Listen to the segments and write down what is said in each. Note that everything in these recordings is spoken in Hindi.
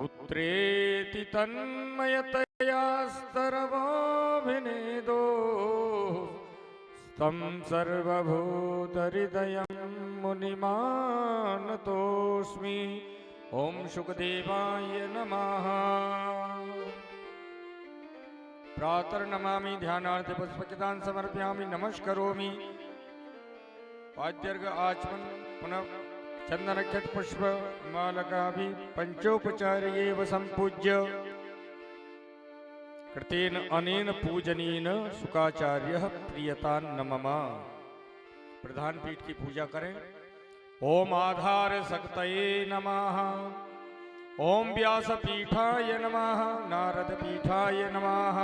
पुत्रेति तन्मयतया स्तरवाभिनेदो तं सर्वभूतहृदयं मुनिमानतोऽस्मि। ओम शुकदेवाय नमः। प्रातर्नमामि ध्यानार्थ पुष्पचितान् समर्पयामि नमस्करोमि। पाद्यर्घ आचमन पुनः चंदनक्षत पुष्प मालकाभि पंचोपचार्येव संपूज्य कृतेन अनेन पूजनेन शुकाचार्यः प्रियतान् नमः। प्रधान पीठ की पूजा करें। ओम आधार शक्तये नमः। ओम व्यासपीठाय नमः। नारद पीठाय नमः।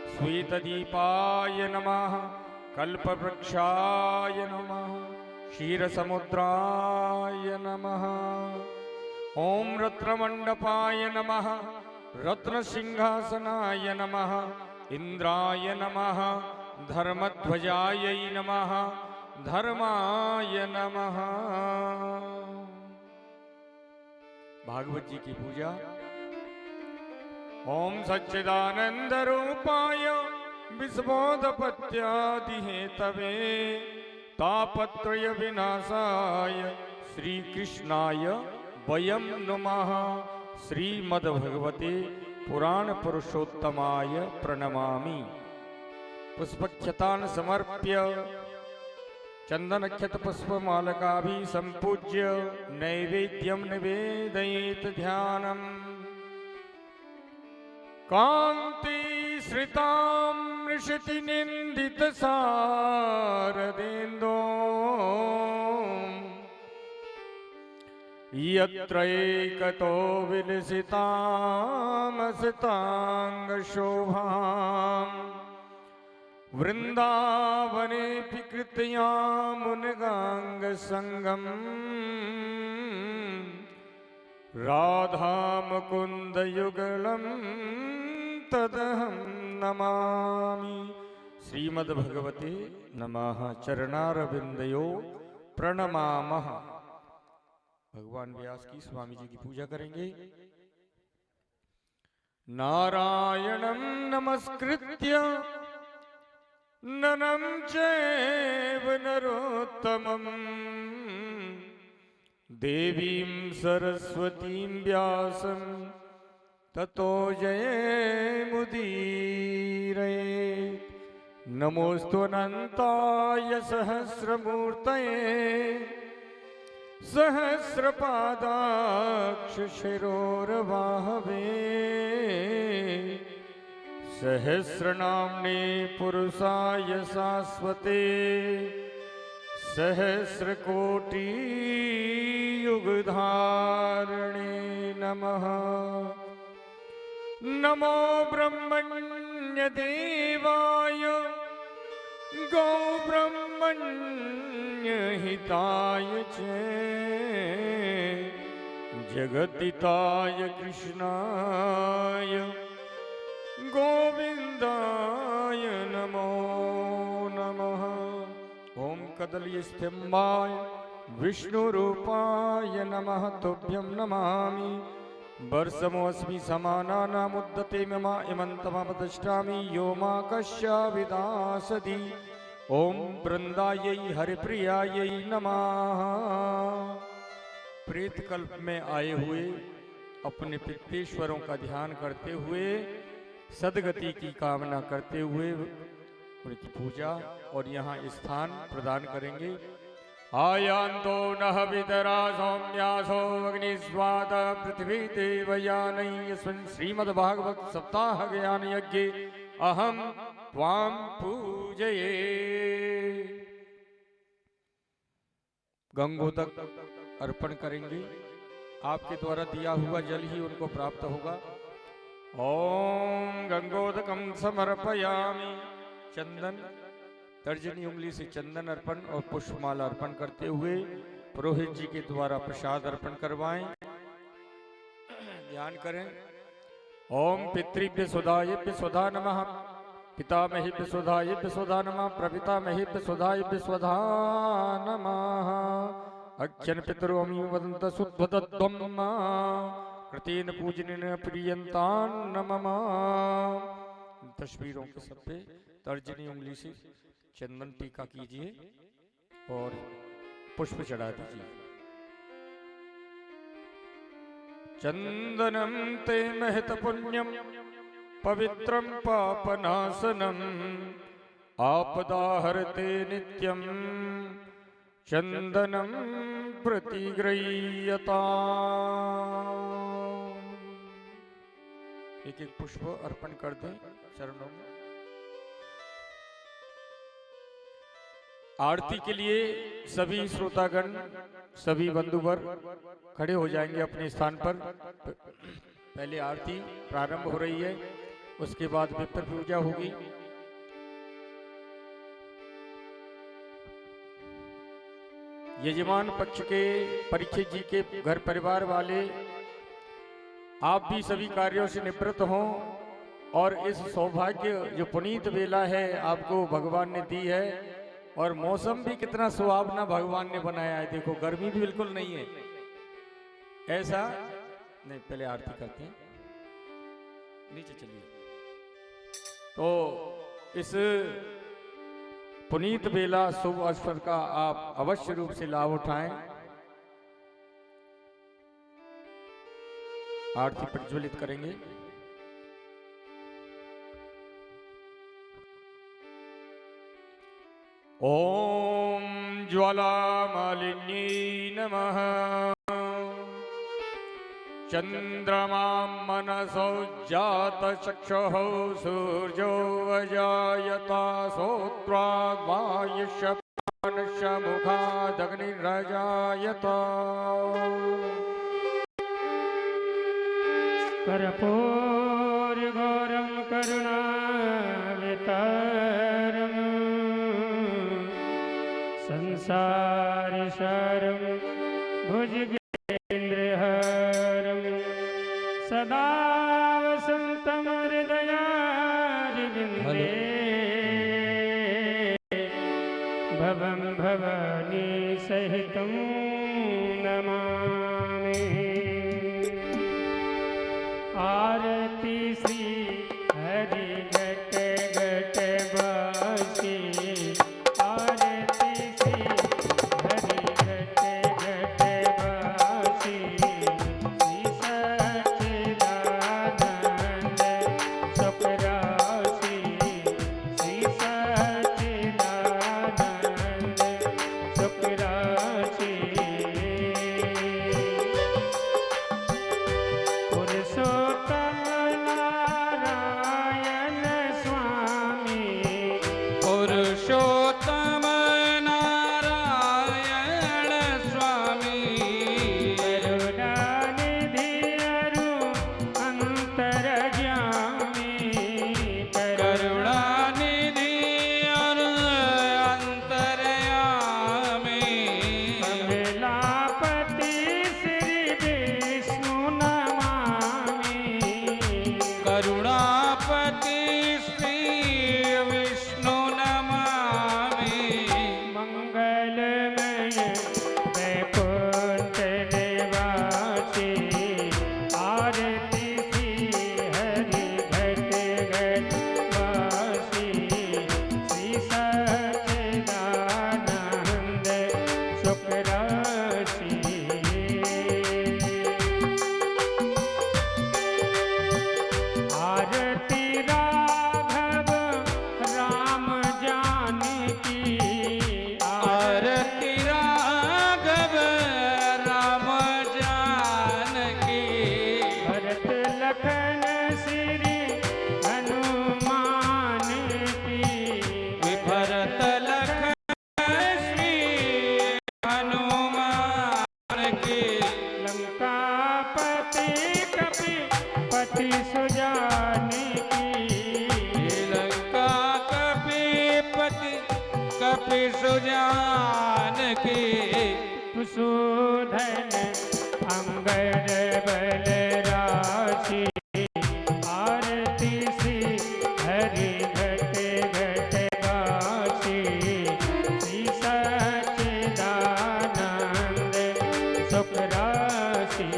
श्वेतदीपाय नमः। कल्पवृक्षाय नमः। क्षीरसमुद्राय नमः। ओम रत्नमंडपाय नमः। रत्नसिंहासनाय नमः। इंद्राय नमः। धर्मध्वजाय नमः। धर्माय नमः। भागवत जी की पूजा। ओम सच्चिदानंद रूपाय विस्मोदपत्यादिहेतवे तापत्रय विनाशाय श्री कृष्णाय वयं नमः। श्रीमद्भगवते पुराण पुरुषोत्तमाय प्रणमामि। पुष्पक्षतान् समर्प्य चंदनक्षत पुष्पमालकाभि संपूज्य नैवेद्यं निवेदयेत् ध्यानम्। कांति श्रितां निशितिनिन्दितशारदेन्दो यत्रैकतो विलसितामसिताङ्गशोभाम् वृन्दावनेऽपि कृत्या मुनिगाङ्गसङ्गम् राधामुकुन्दयुगलं तदहं नमामि। श्रीमद्भगवते नमः। चरणारविन्दयो प्रणमामः। भगवान व्यास की स्वामी जी की पूजा करेंगे। नारायणं नमस्कृत्य नरं चैव नरोत्तमं देवीं सरस्वतीं व्यासं ततो जयमुदीरयेत्। नमोऽस्तु अनन्ताय सहस्रमूर्तये सहस्रपादाक्षशिरोर्बाहवे सहस्रनाम्ने पुरुषाय शाश्वते सहस्रकोटियुगधारिणे नमः। नमो ब्रह्मण्यदेवाय गौब्रह्मण्यहिताय च जगद्दिताय कृष्णाय गोविंदाय नमो नमः। ओम कदलीस्थम्भाय विष्णुरूपाय नमः तुभ्यं नमामि। वर्षमोऽस्मि समानानामुद्दते मम इमं तमपतिष्ठामि यो मा कस्याविदासति। ओम वृंदायै हरिप्रियायै नमः। प्रेत कल्प में आए हुए अपने पितृश्वरों का ध्यान करते हुए सदगति की कामना करते हुए उनकी पूजा और यहाँ स्थान प्रदान करेंगे। आयांतो नः वितरा सौम्यासो अग्निस्वाद पृथ्वी देवयानै यस्मिन् श्रीमद्भागवत सप्ताह ज्ञान यज्ञे अहम त्वां पूजये। गंगोदक अर्पण करेंगे। आपके द्वारा दिया हुआ जल ही उनको प्राप्त होगा। ओम गंगोदकं समर्पयामि। चंदन तर्जनी उंगली से चंदन अर्पण और पुष्पमाला अर्पण करते हुए पुरोहित जी के द्वारा प्रसाद अर्पण करवाएं। ध्यान करें। ओम पितृभ्य सुधायेभ्य सुधा नमः। पितामहेभ्य सुधायेभ्य सुधा नमः। प्रपितामहेभ्य सुधायेभ्य सुधा नमः। अक्षन पितरोमि वदन्त सुध्वदत्वम् कृतेन पूजनेन प्रियंतान नमः। तस्वीरों के सब पे तर्जनी उंगली से चंदन टीका कीजिए और पुष्प चढ़ा दीजिए। चंदनम ते महत पुण्यम पवित्रम पापनाशनम आपदाहरते नित्यम चंदनम प्रतिगृह्यता। एक एक पुष्प अर्पण कर दें चरणों में। आरती के लिए सभी श्रोतागण, सभी बंधुवर खड़े हो जाएंगे अपने स्थान पर। पहले आरती प्रारंभ हो रही है, उसके बाद विप्र पूजा होगी। यजमान पक्ष के परीक्षित जी के घर परिवार वाले आप भी सभी कार्यों से निवृत्त हों और इस सौभाग्य जो पुनीत बेला है आपको भगवान ने दी है, और मौसम भी कितना सुहावना भगवान ने बनाया है। देखो गर्मी भी बिल्कुल नहीं है, ऐसा नहीं। पहले आरती करते हैं, नीचे चलिए। तो इस पुनीत बेला शुभ अवसर का आप अवश्य रूप से लाभ उठाएं। आरती प्रज्वलित करेंगे। ओम ज्वाला मालिनी नमः। चंद्रमा मनसो जात चक्षुः सूर्यो अजायता सोत्वाग्वायुष्यपानस्य मुखादग्निरजायता। कर्पूरगौरं करुणावतारं संसारसारं भुजगेन्द्रहारं सदा वसन्तं हृदयारविन्दे भवं भवानी सहितं नमामि। आरती श्री हरि घट घट बासी। आरती श्री हरि घट घट बासी। श्री सच्चिदानंद सुख राशि। श्री सच्चिदानंद सुख राशि। पुरुषोत्तम नारायण स्वामी। पुरुषोत्तम नारायण स्वामी। करुणानिधि अरु अंतर्यामी। करुणानिधि अरु अंतर्यामी। कमलापति श्री विष्णु नमामि। करुणापति श्री विष्णु नमामि। मंगलमय वैकुंठ निवासी। आरती श्री हरि घट घट वासी। श्री सच्चिदानंद सुख राशि। आरती राघव राम जानकी। आरती राघव राम जानकी। भरत लखन श्री हनुमान की। भरत लखन श्री हनुमान की। लंकापति कपिपति सुजानी की। लंका कपिपति कपि सुजान की। सुधन अंगद बल राशि। आरती श्री हरि घट घट वासी। श्री सच्चिदानंद सुख राशि।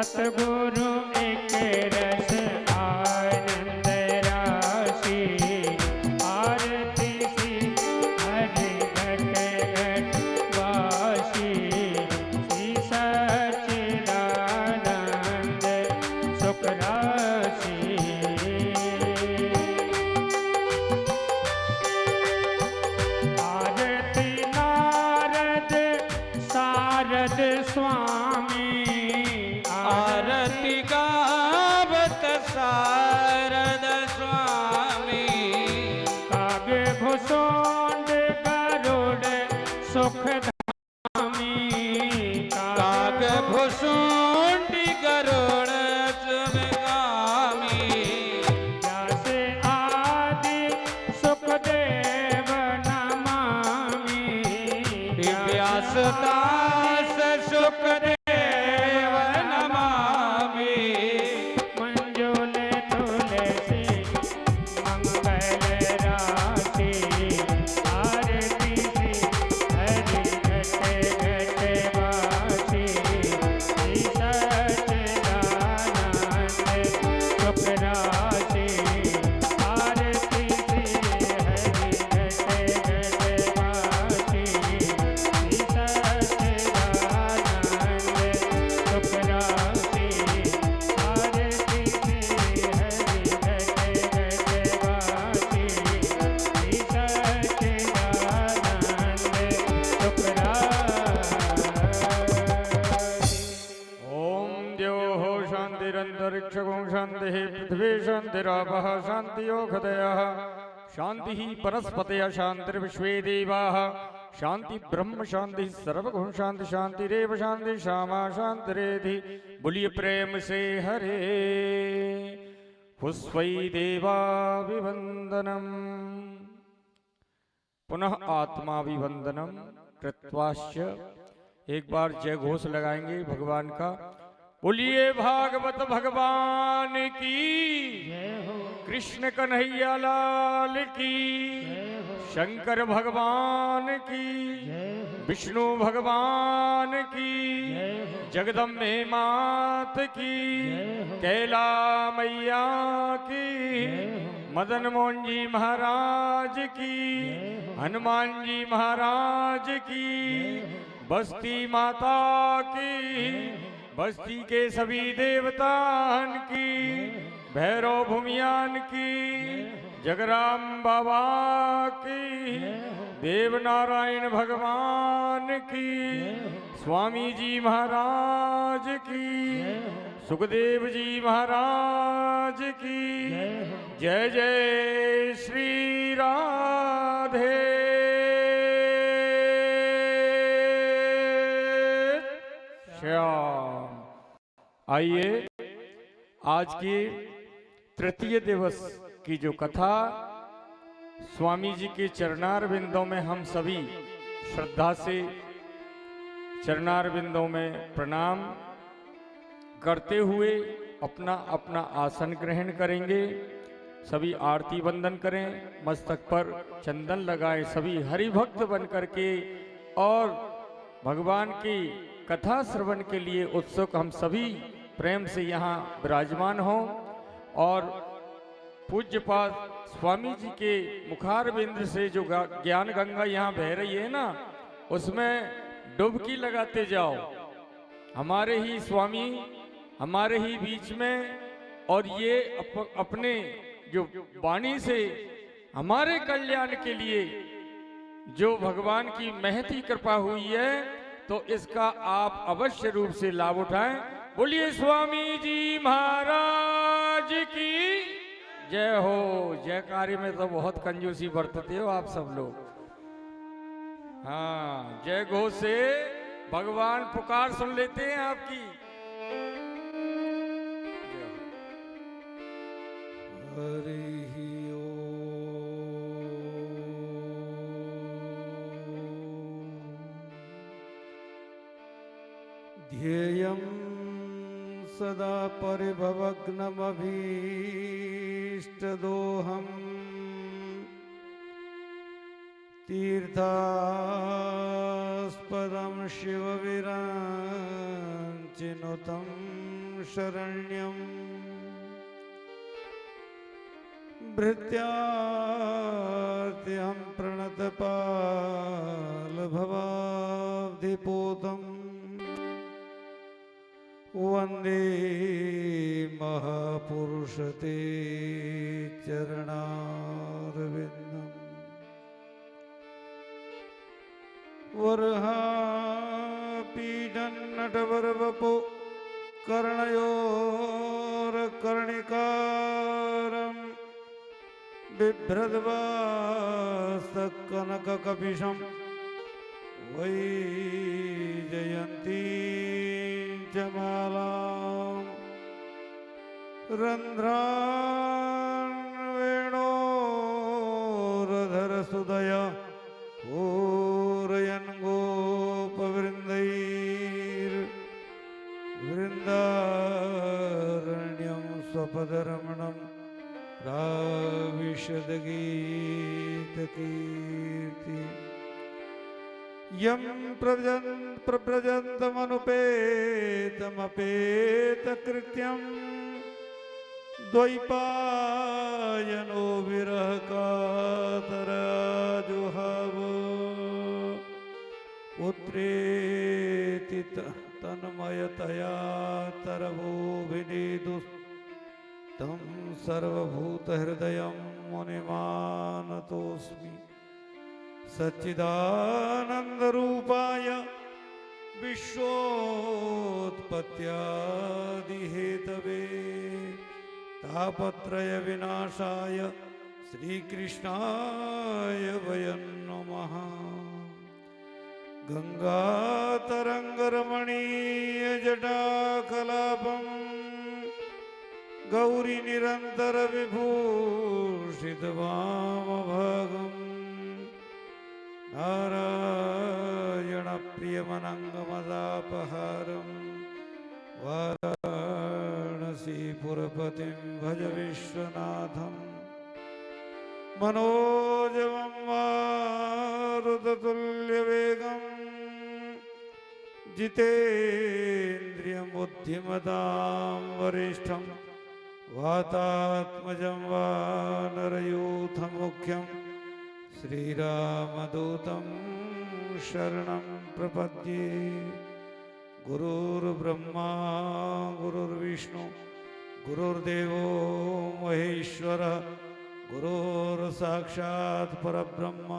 सतगुरु एक रस आनंद राशि आरती सी हरि घट घट वासी श्री सच्चिदानंद सुख राशि आरती नारद सारद स्वामी आरती गावत सारद स्वामी काव्य भूषण गरुड़ सुखधामी काव्य भूषण गरुड़ सुखधामी व्यास आदि सुखदेव नमामि व्यास दास सुखदेव नमामि मंजुल तुलसी मंगल राशि आरती सी हरि घट घट वासी श्री सच्चिदानंद सुख राशि आरती सी हरि घट घट वासी श्री सच्चिदानंद सुख राशि आरती सी हरि घट घट वासी श्री सच्चिदानंद सुख राशि ओम द्योः शान्तिरन्तरिक्षगो शान्तिः पृथिवी शान्तिरापः शान्तियोगदयः शान्तिः परस्पतयः शान्तिर्विश्वे देवाः शान्ति ब्रह्म शान्ति सर्वगुण शान्ति शान्तिरेव शान्ति श्यामा शान्तिरेधि बोलिए प्रेम से हरे पुष्पै देवाभिवन्दनम् पुनः आत्माभिवन्दनम् कृत्वाश्च एक बार जय घोष लगाएंगे भगवान का। बोलिए भागवत भगवान की, कृष्ण कन्हैया लाल की, शंकर भगवान की, विष्णु भगवान की, जगदम्बे मात की, कैला मैया की, मदन मोहन जी महाराज की, हनुमान जी महाराज की, बस्ती माता की, बस्ती के सभी देवतान की, भैरव भूमियान की, जगराम बाबा की, देवनारायण भगवान की, स्वामी जी महाराज की, सुखदेव जी महाराज की, जय जय श्री राधे श्याम। आइए आज की तृतीय दिवस की जो कथा स्वामी जी के चरणार बिंदों में हम सभी श्रद्धा से चरणार बिंदों में प्रणाम करते हुए अपना अपना आसन ग्रहण करेंगे। सभी आरती वंदन करें, मस्तक पर चंदन लगाएं, सभी हरि भक्त बन करके और भगवान की कथा श्रवण के लिए उत्सुक हम सभी प्रेम से यहाँ विराजमान हों और पूज्यपाद स्वामी जी के मुखारबिंद से जो ज्ञान गंगा यहाँ बह रही है ना, उसमें डुबकी लगाते जाओ। हमारे ही स्वामी हमारे ही बीच में, और ये अपने जो वाणी से हमारे कल्याण के लिए जो भगवान की महती कृपा हुई है, तो इसका आप अवश्य रूप से लाभ उठाएं। बोलिए स्वामी जी महाराज की जय हो। जय कार्य में तो बहुत कंजूसी बरतते हो आप सब लोग। हाँ, जय घोष से भगवान पुकार सुन लेते हैं आपकी। हरि ध्येयं सदा परिभवग्नमभीष्टदोहम् तीर्थास्पदं शिवविरञ्चिनुतं शरण्यं भृत्यार्त्यहं प्रणतपालभवाब्धिपूतं वन्दे महापुरुषते चरणारविन्दम् वरहापीडन्नटवरवपो कर्णयोरकर्णिकारं बिभ्रद्वास्तकनककपिशं वैजयन्तीं च मालां रन्ध्रान् वेणोरधरसुदया पूरयन् गोपवृन्दैर्वृन्दारण्यं स्वपदरमणं प्राविशदगीतकीर्ति यं प्रव्रजन्तमनुपेतमपेतकृत्यं द्वैपायनो विरहकातराजुहाव पुत्रेति तन्मयतया तरवोभिनेदुस्तं सर्वभूतहृदयं मुनिमानतोऽस्मि सच्चिदानन्दरूपाय विश्वोत्पत्त्यादिहेतवे तापत्रयविनाशाय श्रीकृष्णाय वयं नमः। गंगातरंगरमणीयजटाकलापं गौरीनिरन्तरविभूषितवामभागं नारायणप्रियमनङ्गमदापहारं वाराणसीपुरपतिं भज विश्वनाथं मनोजवं मारुततुल्यवेगं जितेन्द्रियं बुद्धिमतां वरिष्ठं वातात्मजं वानरयूथमुख्यं श्रीरामदूतं शरणं प्रपद्ये। गुरुर्ब्रह्मा गुरुर्विष्णु गुरुर्देवो महेश्वरः गुरुर्साक्षात् परब्रह्म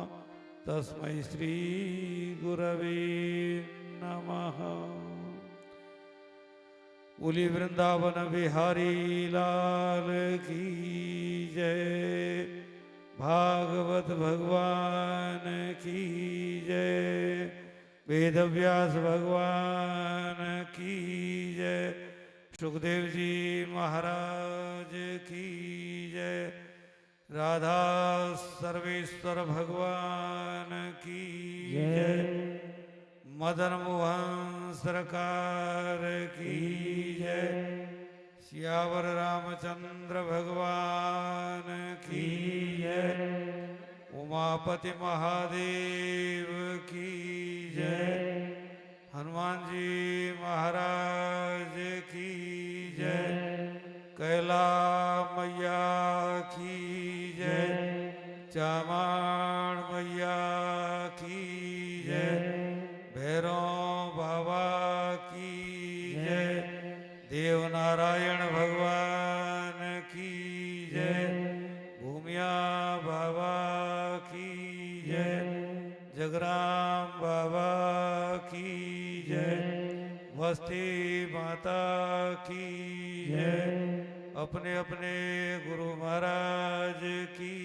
तस्मै श्री गुरवे नमः। बोली वृंदावन बिहारी लाल की जय, भागवत भगवान की जय, वेदव्यास भगवान की जय, सुखदेव जी महाराज की जय, राधा सर्वेश्वर भगवान की जय, मदन मोहन सरकार की जय, सियावर रामचंद्र भगवान की जय, उमापति महादेव की जय, हनुमान जी महाराज की जय, कैला मैया की जय, चामाण मैया की जय, भैरव बाबा की जय, देवनारायण भगवान की जय, भूमिया बाबा की जय, जगराम बाबा की जय, वस्ती माता की जय, अपने अपने गुरु महाराज की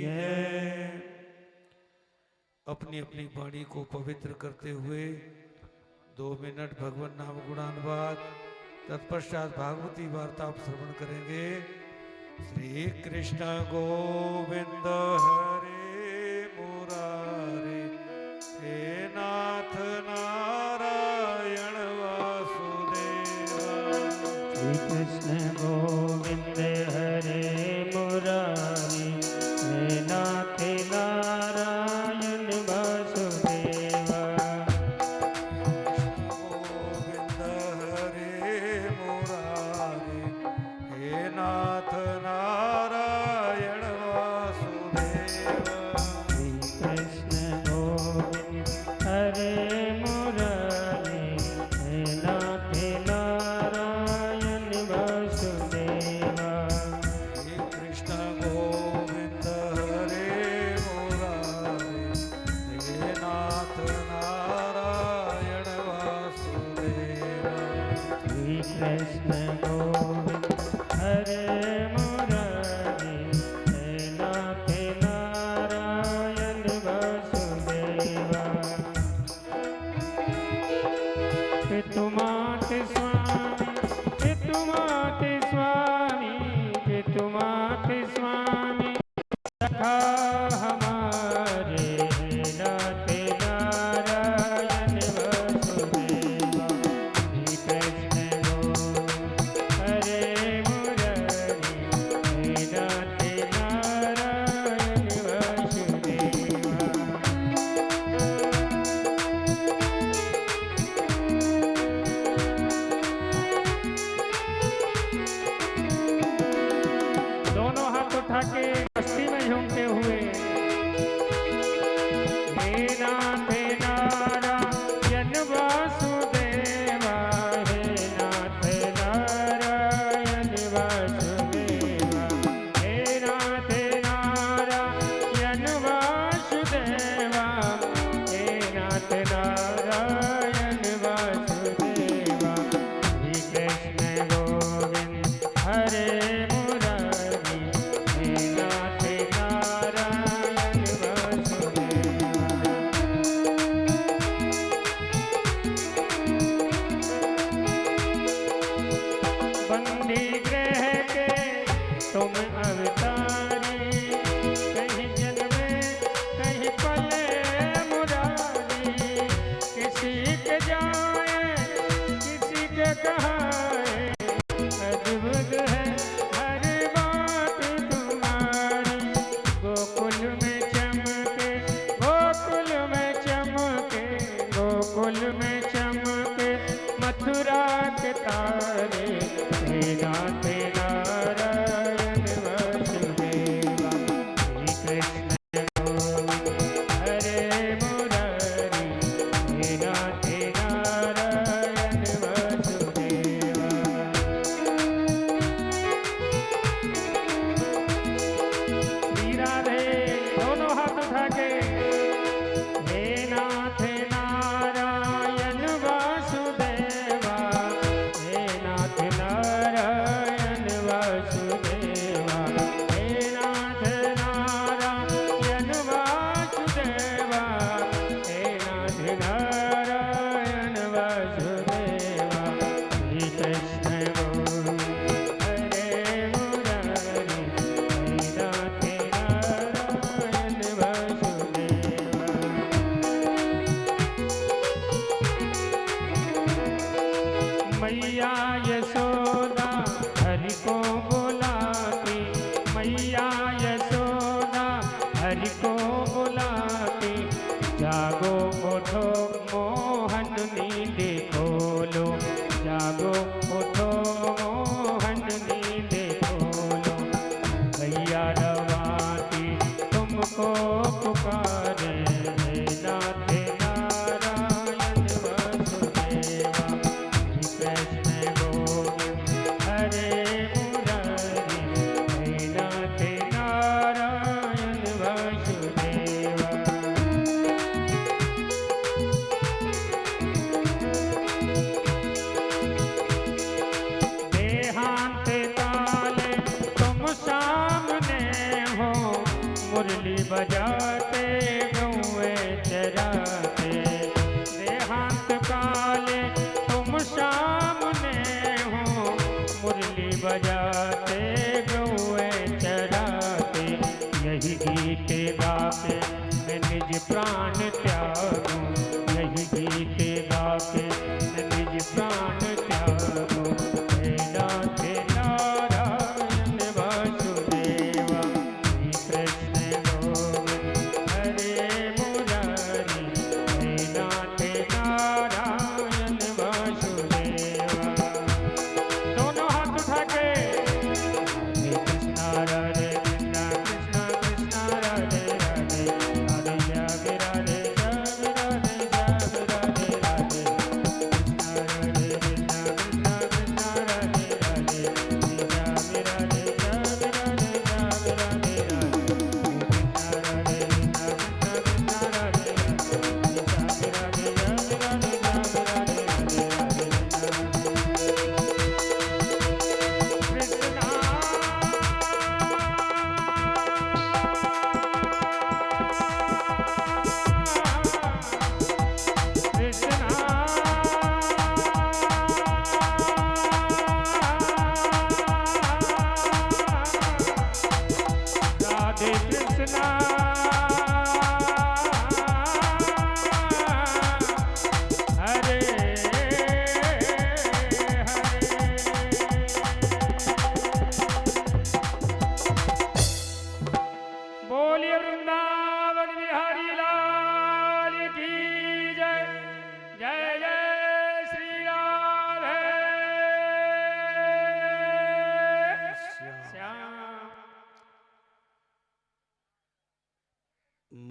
जय। अपनी अपनी वाणी को पवित्र करते हुए 2 मिनट भगवान नाम गुणानुवाद, तत्पश्चात भागवती वार्ता आप श्रवण करेंगे। श्री कृष्ण गोविंद हरे मुरारे, हे नाथ नारायण वासुदेवा। श्री कृष्ण गोविंद हरे मुरारी, हे नाथ नारायण वासुदेवा। गोविंद हरे मुरारे, कृष्ण गोविंद हरे मुरारी हे नाथ नारायण वासुदेवा। पितुमात स्वामी पितुमात स्वामी पितुमात स्वामी सखा हमारे हे नाथ नारायण वासुदेवा। श्री कृष्ण गोविंद हरे मुरारी हे नाथ नारायण वासुदेवा। दोनों हाथ उठा के मस्ती में झूमते हुए हे नाथ नारायण वासुदेवा हे नाथ नारायण वासुदेवा हे नाथ नारायण वासुदेवा हे नाथ नारायण वासुदेवा। श्री कृष्ण गोविंद हरे मुरारी हे नाथ नारायण वासुदेवा। बंदी ग्रह के तुम अवतारी कहीं जन्मे कहीं पले मुरारी। किसी के जाए किसी के कहाए अद्भुत है हर बात तुम्हारी। गोकुल में चमके गोकुल में चमके गोकुल में चमके मथुरा के तारे हे नाथ नारायण वासुदेवा। श्री कृष्ण गोविंद हरे मुरारी हे नाथ नारायण वासुदेवा। श्री राधे दोनों हाथ उठा के हे नाथ नारायण वासुदेवा हे नाथ नारायण वासुदेवा हे नाथ नारायण वासुदेवा हे नाथ नारायण वासुदेवा। श्री कृष्ण गोविंद हरे मुरारी हे नाथ नारायण वासुदेवा। मैया यशोदा हरि को बुलाती मैया यशोदा हरि को बुलाती। जागो उठो मोहन नींद खोलो जागो उठो मोहन नींद खोलो। भैया रवाती तुमको पुकारे हे नाथ नारायण वासुदेवा। श्री कृष्ण गोविंद हरे मुरारी हे नाथ नारायण वासुदेवा। देहांत काले तुम सामने हो मुरली बजाते गौए चराते। देहांत काले तुम सामने हो मुरली बजाते गौए चराते। यही गीत गाके मैं निज प्राण त्यागूं यही गीत गाके मैं निज प्राण त्यागूं। हे नाथ नारायण वासुदेवा। श्री कृष्ण गोविंद हरे मुरारी हे नाथ नारायण वासुदेवा। दोनों हाथ उठा के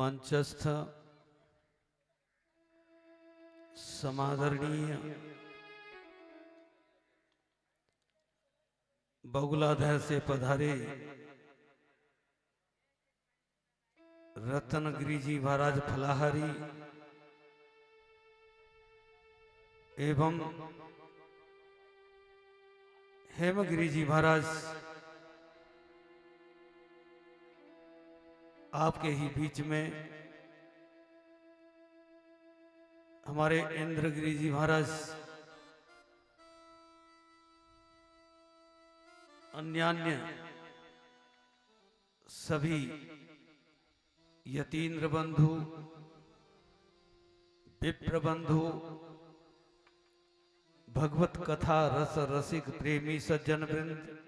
मंचस्थ समादरणीय बगुलाधर से पधारे रत्नगिरी जी महाराज फलाहारी एवं हेमगिरी जी महाराज आपके ही बीच में हमारे इंद्रगिरी जी महाराज अन्यान्य सभी यतीन्द्र बंधु विप्र बंधु भगवत कथा रस रसिक प्रेमी सज्जन वृंद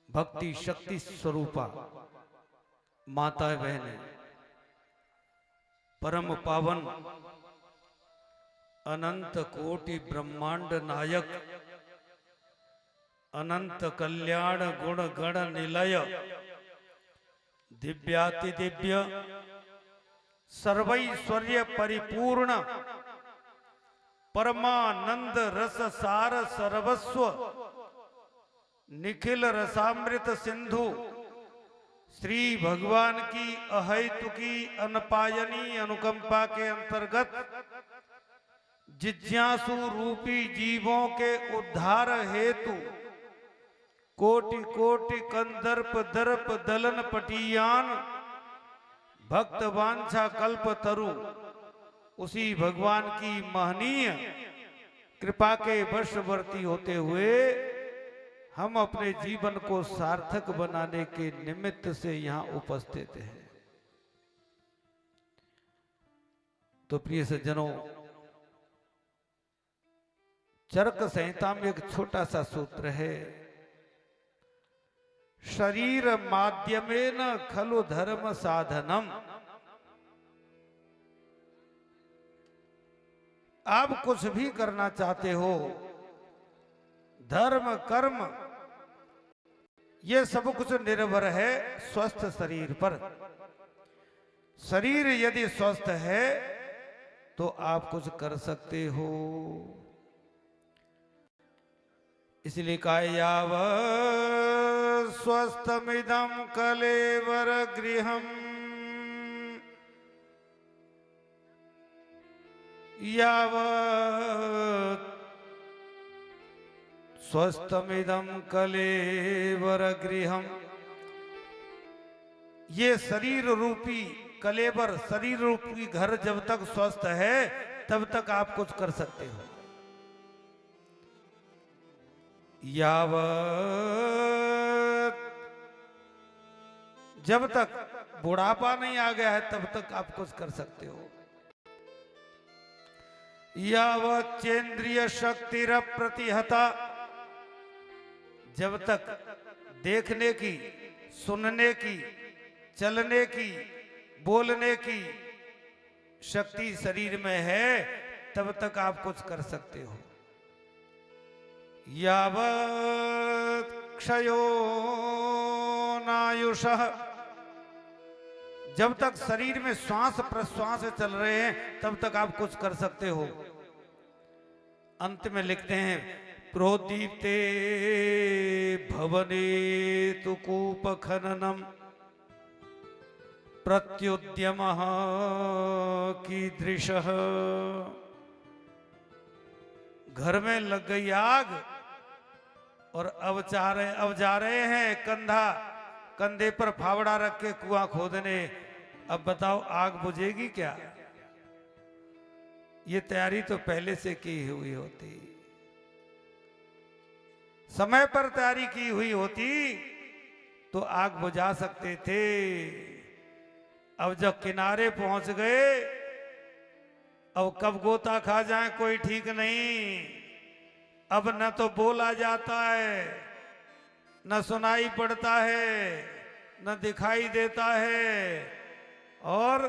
भक्ति शक्ति स्वरूपा माता बहने परम पावन अनंत कोटि ब्रह्मांड नायक अनंत कल्याण गुण गण निलय दिव्याति दिव्य सर्वैश्वर्य परिपूर्ण परमानंद रस सार सर्वस्व निखिल रसामृत सिंधु श्री भगवान की अहैतुकी अनपायनी अनुकंपा के अंतर्गत जिज्ञासु रूपी जीवों के उद्धार हेतु कोटि कोटि कंदर्प दर्प दलन पटियान भक्त वांछा कल्प तरु उसी भगवान की महनीय कृपा के वशवर्ती होते हुए हम अपने जीवन को सार्थक बनाने के निमित्त से यहाँ उपस्थित हैं। तो प्रिय सज्जनों, चरक संहिता में एक छोटा सा सूत्र है, शरीर माध्यमेन खलु धर्म साधनम। आप कुछ भी करना चाहते हो, धर्म कर्म ये सब कुछ निर्भर है स्वस्थ शरीर पर। शरीर यदि स्वस्थ है तो आप कुछ कर सकते हो। इसलिए कहा याव स्वस्थमिदं कलेवर गृहम् यावत् स्वस्थमिदं कलेवर गृहम्। ये शरीर रूपी कलेवर, शरीर रूपी घर जब तक स्वस्थ है तब तक आप कुछ कर सकते हो। यावत, जब तक बुढ़ापा नहीं आ गया है तब तक आप कुछ कर सकते हो। यावत चेंद्रिय शक्तिर प्रतिहता, जब तक देखने की, सुनने की, चलने की, बोलने की शक्ति शरीर में है तब तक आप कुछ कर सकते हो। यावत् क्षयो नायुषः, जब तक शरीर में श्वास प्रश्वास चल रहे हैं तब तक आप कुछ कर सकते हो। अंत में लिखते हैं प्रोदीप्ते भवने तु कूप खननम प्रत्युद्यमः कीदृशः। घर में लग गई आग और अब जा रहे हैं कंधे पर फावड़ा रख के कुआं खोदने। अब बताओ आग बुझेगी क्या? ये तैयारी तो पहले से की हुई होती, समय पर तैयारी की हुई होती तो आग बुझा सकते थे। अब जब किनारे पहुंच गए, अब कब गोता खा जाए कोई ठीक नहीं। अब न तो बोला जाता है, न सुनाई पड़ता है, न दिखाई देता है और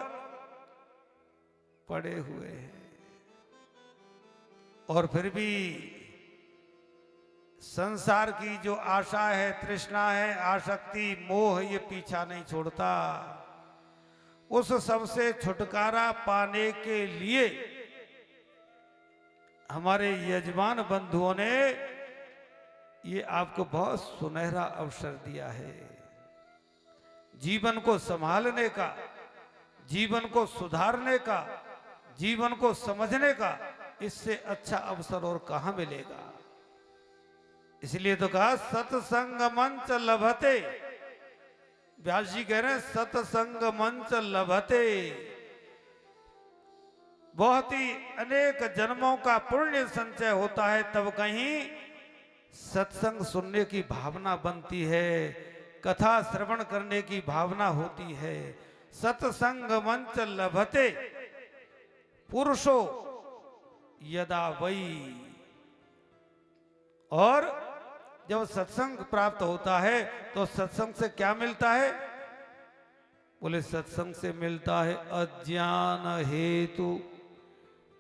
पड़े हुए हैं। और फिर भी संसार की जो आशा है, तृष्णा है, आसक्ति, मोह, ये पीछा नहीं छोड़ता। उस सबसे छुटकारा पाने के लिए हमारे यजमान बंधुओं ने ये आपको बहुत सुनहरा अवसर दिया है। जीवन को संभालने का, जीवन को सुधारने का, जीवन को समझने का इससे अच्छा अवसर और कहां मिलेगा। इसलिए तो कहा सत्संग मंच लभते, व्यास जी कह रहे हैं सत्संग मंच लभते। बहुत ही अनेक जन्मों का पुण्य संचय होता है तब कहीं सत्संग सुनने की भावना बनती है, कथा श्रवण करने की भावना होती है। सत्संग मंच लभते पुरुषो यदा वही। और जब सत्संग प्राप्त होता है तो सत्संग से क्या मिलता है? बोले सत्संग से मिलता है अज्ञान हेतु।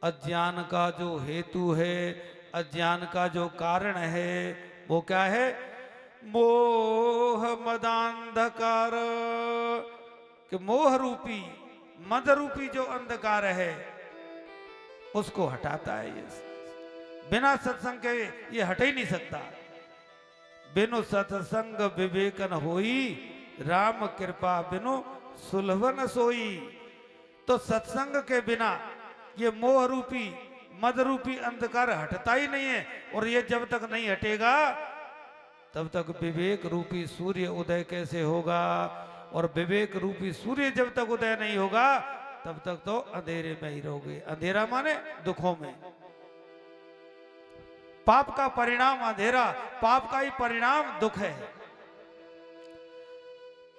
अज्ञान का जो हेतु है, अज्ञान का जो कारण है वो क्या है? मोह मदांधकार। कि मोह रूपी, मद रूपी जो अंधकार है उसको हटाता है। ये बिना सत्संग के ये हट ही नहीं सकता। बिनु सत्संग विवेकन होई, राम कृपा बिनु सुलभन सोई। तो सत्संग के बिना ये मोह रूपी, मद रूपी अंधकार हटता ही नहीं है। और ये जब तक नहीं हटेगा तब तक विवेक रूपी सूर्य उदय कैसे होगा? और विवेक रूपी सूर्य जब तक उदय नहीं होगा तब तक तो अंधेरे में ही रहोगे। अंधेरा माने दुखों में। पाप का परिणाम अंधेरा, पाप का ही परिणाम दुख है।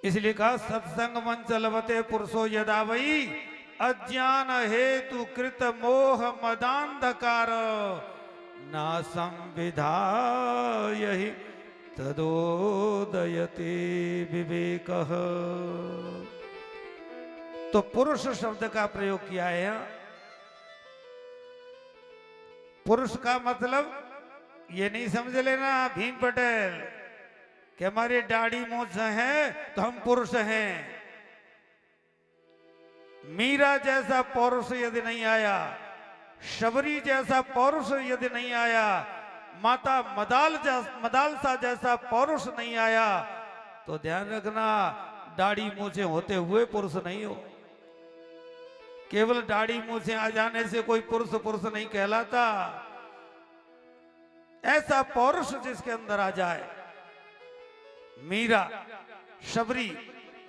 इसलिए कहा सत्संग मंच लभते पुरुषो यदा वही, अज्ञान हेतु कृत मोह मदांधकार, ना संविधाय ही तदोदयते विवेकः। तो पुरुष शब्द का प्रयोग किया है। पुरुष का मतलब ये नहीं समझ लेना भीम पटेल कि हमारी दाढ़ी मूंछ है तो हम पुरुष हैं। मीरा जैसा पौरुष यदि नहीं आया, शबरी जैसा पौरुष यदि नहीं आया, माता मदालसा जैसा पौरुष नहीं आया तो ध्यान रखना दाढ़ी मूंछे होते हुए पुरुष नहीं हो। केवल दाढ़ी मूंछे आ जाने से कोई पुरुष पुरुष नहीं कहलाता। ऐसा पौरुष जिसके अंदर आ जाए, मीरा, शबरी,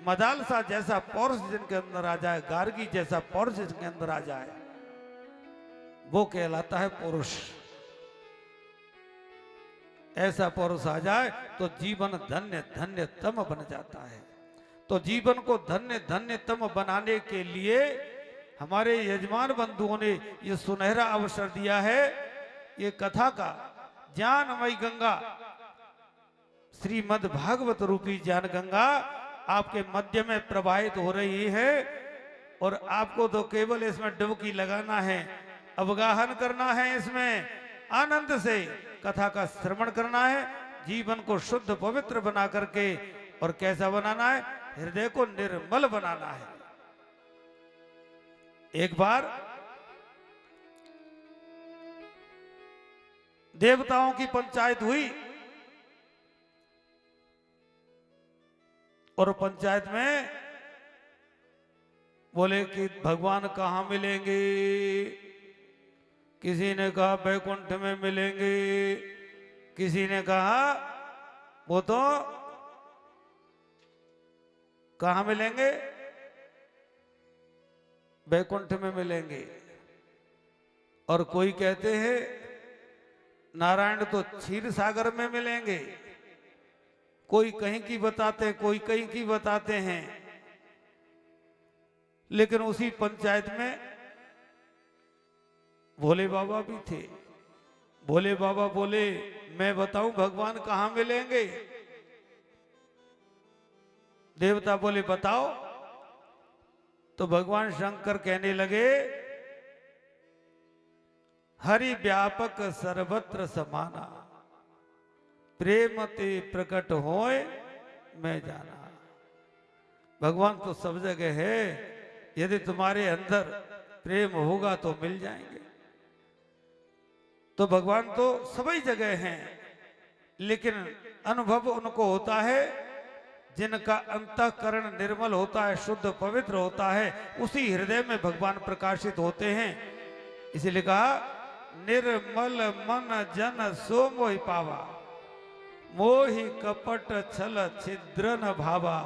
मदालसा जैसा पौरुष जिनके अंदर आ जाए, गार्गी जैसा पौरुष जिनके अंदर आ जाए, वो कहलाता है पुरुष। ऐसा पौरुष आ जाए तो जीवन धन्य धन्य तम बन जाता है। तो जीवन को धन्य धन्य तम बनाने के लिए हमारे यजमान बंधुओं ने ये सुनहरा अवसर दिया है। ये कथा का ज्ञानमयी गंगा, श्रीमद् भागवत रूपी ज्ञान गंगा आपके मध्य में प्रवाहित हो रही है। और आपको तो केवल इसमें डुबकी लगाना है, अवगाहन करना है, इसमें आनंद से कथा का श्रवण करना है, जीवन को शुद्ध पवित्र बना करके। और कैसा बनाना है? हृदय को निर्मल बनाना है। एक बार देवताओं की पंचायत हुई और पंचायत में बोले कि भगवान कहां मिलेंगे। किसी ने कहा बैकुंठ में मिलेंगे, किसी ने कहा वो तो कहां मिलेंगे? बैकुंठ में मिलेंगे। और कोई कहते हैं नारायण तो क्षीर सागर में मिलेंगे। कोई कहीं की बताते हैं, कोई कहीं की बताते हैं। लेकिन उसी पंचायत में भोले बाबा भी थे। भोले बाबा बोले मैं बताऊं भगवान कहां मिलेंगे? देवता बोले बताओ। तो भगवान शंकर कहने लगे हरि व्यापक सर्वत्र समाना, प्रेम ते प्रकट होए मैं जाना। भगवान तो सब जगह है यदि तुम्हारे अंदर प्रेम होगा तो मिल जाएंगे। तो भगवान तो सभी जगह हैं, लेकिन अनुभव उनको होता है जिनका अंतःकरण निर्मल होता है, शुद्ध पवित्र होता है, उसी हृदय में भगवान प्रकाशित होते हैं। इसलिए कहा निर्मल मन जन सो मोहि पावा, मोहि कपट छल छिद्र न भावा।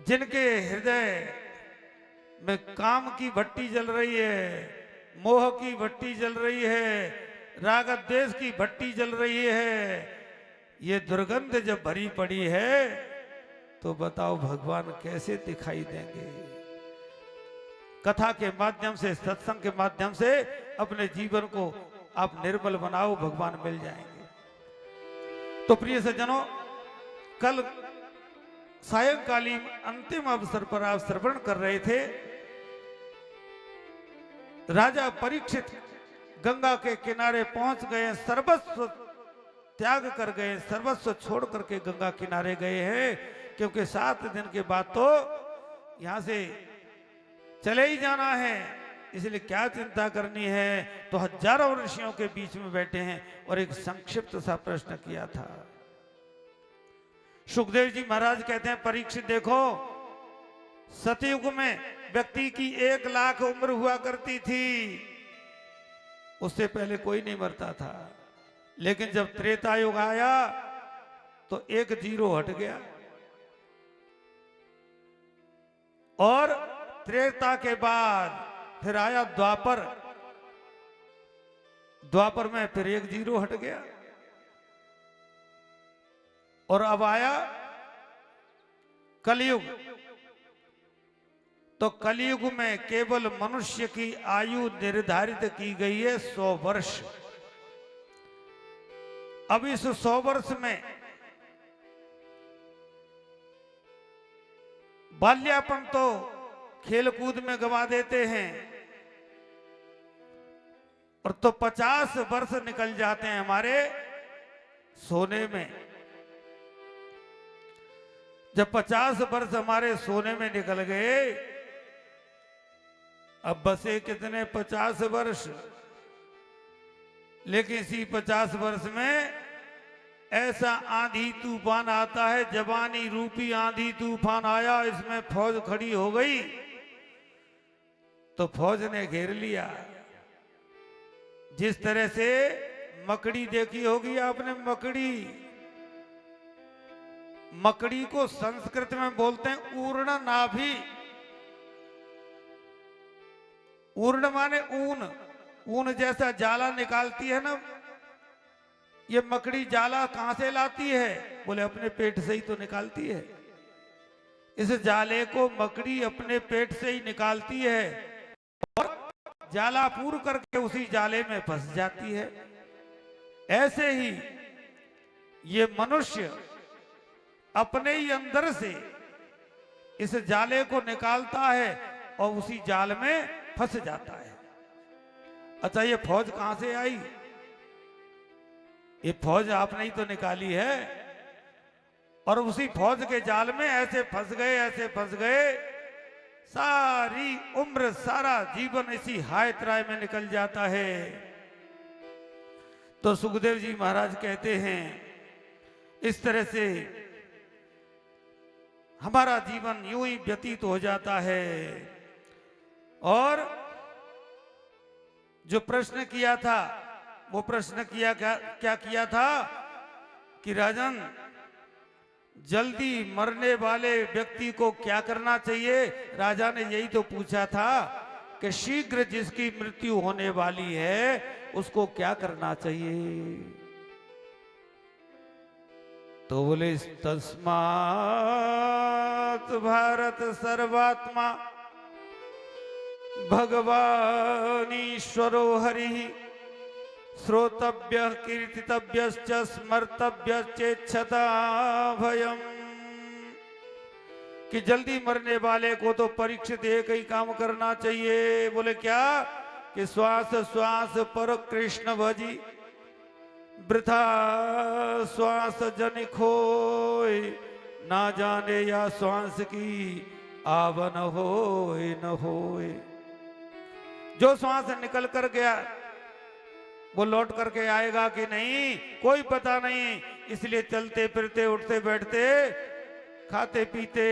जिनके हृदय में काम की भट्टी जल रही है, मोह की भट्टी जल रही है, राग द्वेष की भट्टी जल रही है, ये दुर्गंध जब भरी पड़ी है तो बताओ भगवान कैसे दिखाई देंगे। कथा के माध्यम से, सत्संग के माध्यम से अपने जीवन को आप निर्मल बनाओ, भगवान मिल जाएंगे। तो प्रिय सज्जनों, कल सायंकालीन अंतिम अवसर पर आप श्रवण कर रहे थे, राजा परीक्षित गंगा के किनारे पहुंच गए, सर्वस्व त्याग कर गए, सर्वस्व छोड़ करके गंगा किनारे गए हैं, क्योंकि 7 दिन के बाद तो यहां से चले ही जाना है, इसलिए क्या चिंता करनी है। तो हजारों ऋषियों के बीच में बैठे हैं और एक संक्षिप्त सा प्रश्न किया था। सुखदेव जी महाराज कहते हैं, परीक्षित देखो, सतयुग में व्यक्ति की 1 लाख उम्र हुआ करती थी, उससे पहले कोई नहीं मरता था। लेकिन जब त्रेता युग आया तो 1 जीरो हट गया, और त्रेता के बाद फिर आया द्वापर, द्वापर में फिर 1 जीरो हट गया, और अब आया कलयुग। तो कलयुग में केवल मनुष्य की आयु निर्धारित की गई है 100 वर्ष। अब इस 100 वर्ष में बाल्यापन तो खेलकूद में गवा देते हैं, और तो 50 वर्ष निकल जाते हैं हमारे सोने में। जब 50 वर्ष हमारे सोने में निकल गए, अब बसे कितने 50 वर्ष। लेकिन इसी 50 वर्ष में ऐसा आंधी तूफान आता है, जवानी रूपी आंधी तूफान आया, इसमें फौज खड़ी हो गई, तो फौज ने घेर लिया। जिस तरह से मकड़ी देखी होगी आपने, मकड़ी को संस्कृत में बोलते हैं ऊर्ण नाभि। ऊर्ण माने ऊन, ऊन जैसा जाला निकालती है ना, ये मकड़ी जाला कहां से लाती है? बोले अपने पेट से ही तो निकालती है। इस जाले को मकड़ी अपने पेट से ही निकालती है और जाला पूर करके उसी जाले में फंस जाती है। ऐसे ही ये मनुष्य अपने ही अंदर से इस जाले को निकालता है और उसी जाल में फंस जाता है। अच्छा, ये फौज कहां से आई? ये फौज आपने ही तो निकाली है, और उसी फौज के जाल में ऐसे फंस गए, सारी उम्र, सारा जीवन इसी हाय त्राय में निकल जाता है। तो सुखदेव जी महाराज कहते हैं, इस तरह से हमारा जीवन यूं ही व्यतीत हो जाता है। और जो प्रश्न किया था, वो प्रश्न क्या किया था कि राजन, जल्दी मरने वाले व्यक्ति को क्या करना चाहिए? राजा ने यही तो पूछा था कि शीघ्र जिसकी मृत्यु होने वाली है उसको क्या करना चाहिए? तो बोले तस्मात् भारत सर्वात्मा भगवान ईश्वरो हरि श्रोतव्य कीर्तितव्य स्मर्तव्य चेच्छता भयम। कि जल्दी मरने वाले को तो परीक्षित एक ही काम करना चाहिए। बोले क्या? कि श्वास श्वास पर कृष्ण भजी, वृथा श्वास जन खोय, ना जाने या श्वास की आवन होए न होए। जो श्वास निकल कर गया वो लौट करके आएगा कि नहीं कोई पता नहीं। इसलिए चलते फिरते उठते बैठते खाते पीते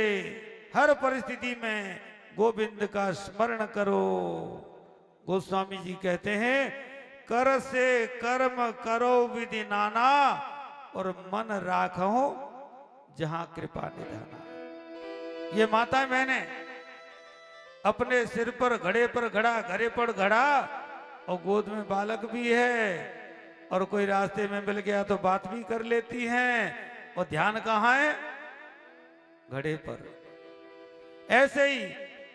हर परिस्थिति में गोविंद का स्मरण करो। गोस्वामी जी कहते हैं कर से कर्म करो विधि नाना और मन राखो जहां कृपा निधाना। ये माता मैंने अपने सिर पर घड़े पर घड़ा, घड़े पर घड़ा और गोद में बालक भी है और कोई रास्ते में मिल गया तो बात भी कर लेती हैं और ध्यान कहाँ है? घड़े पर। ऐसे ही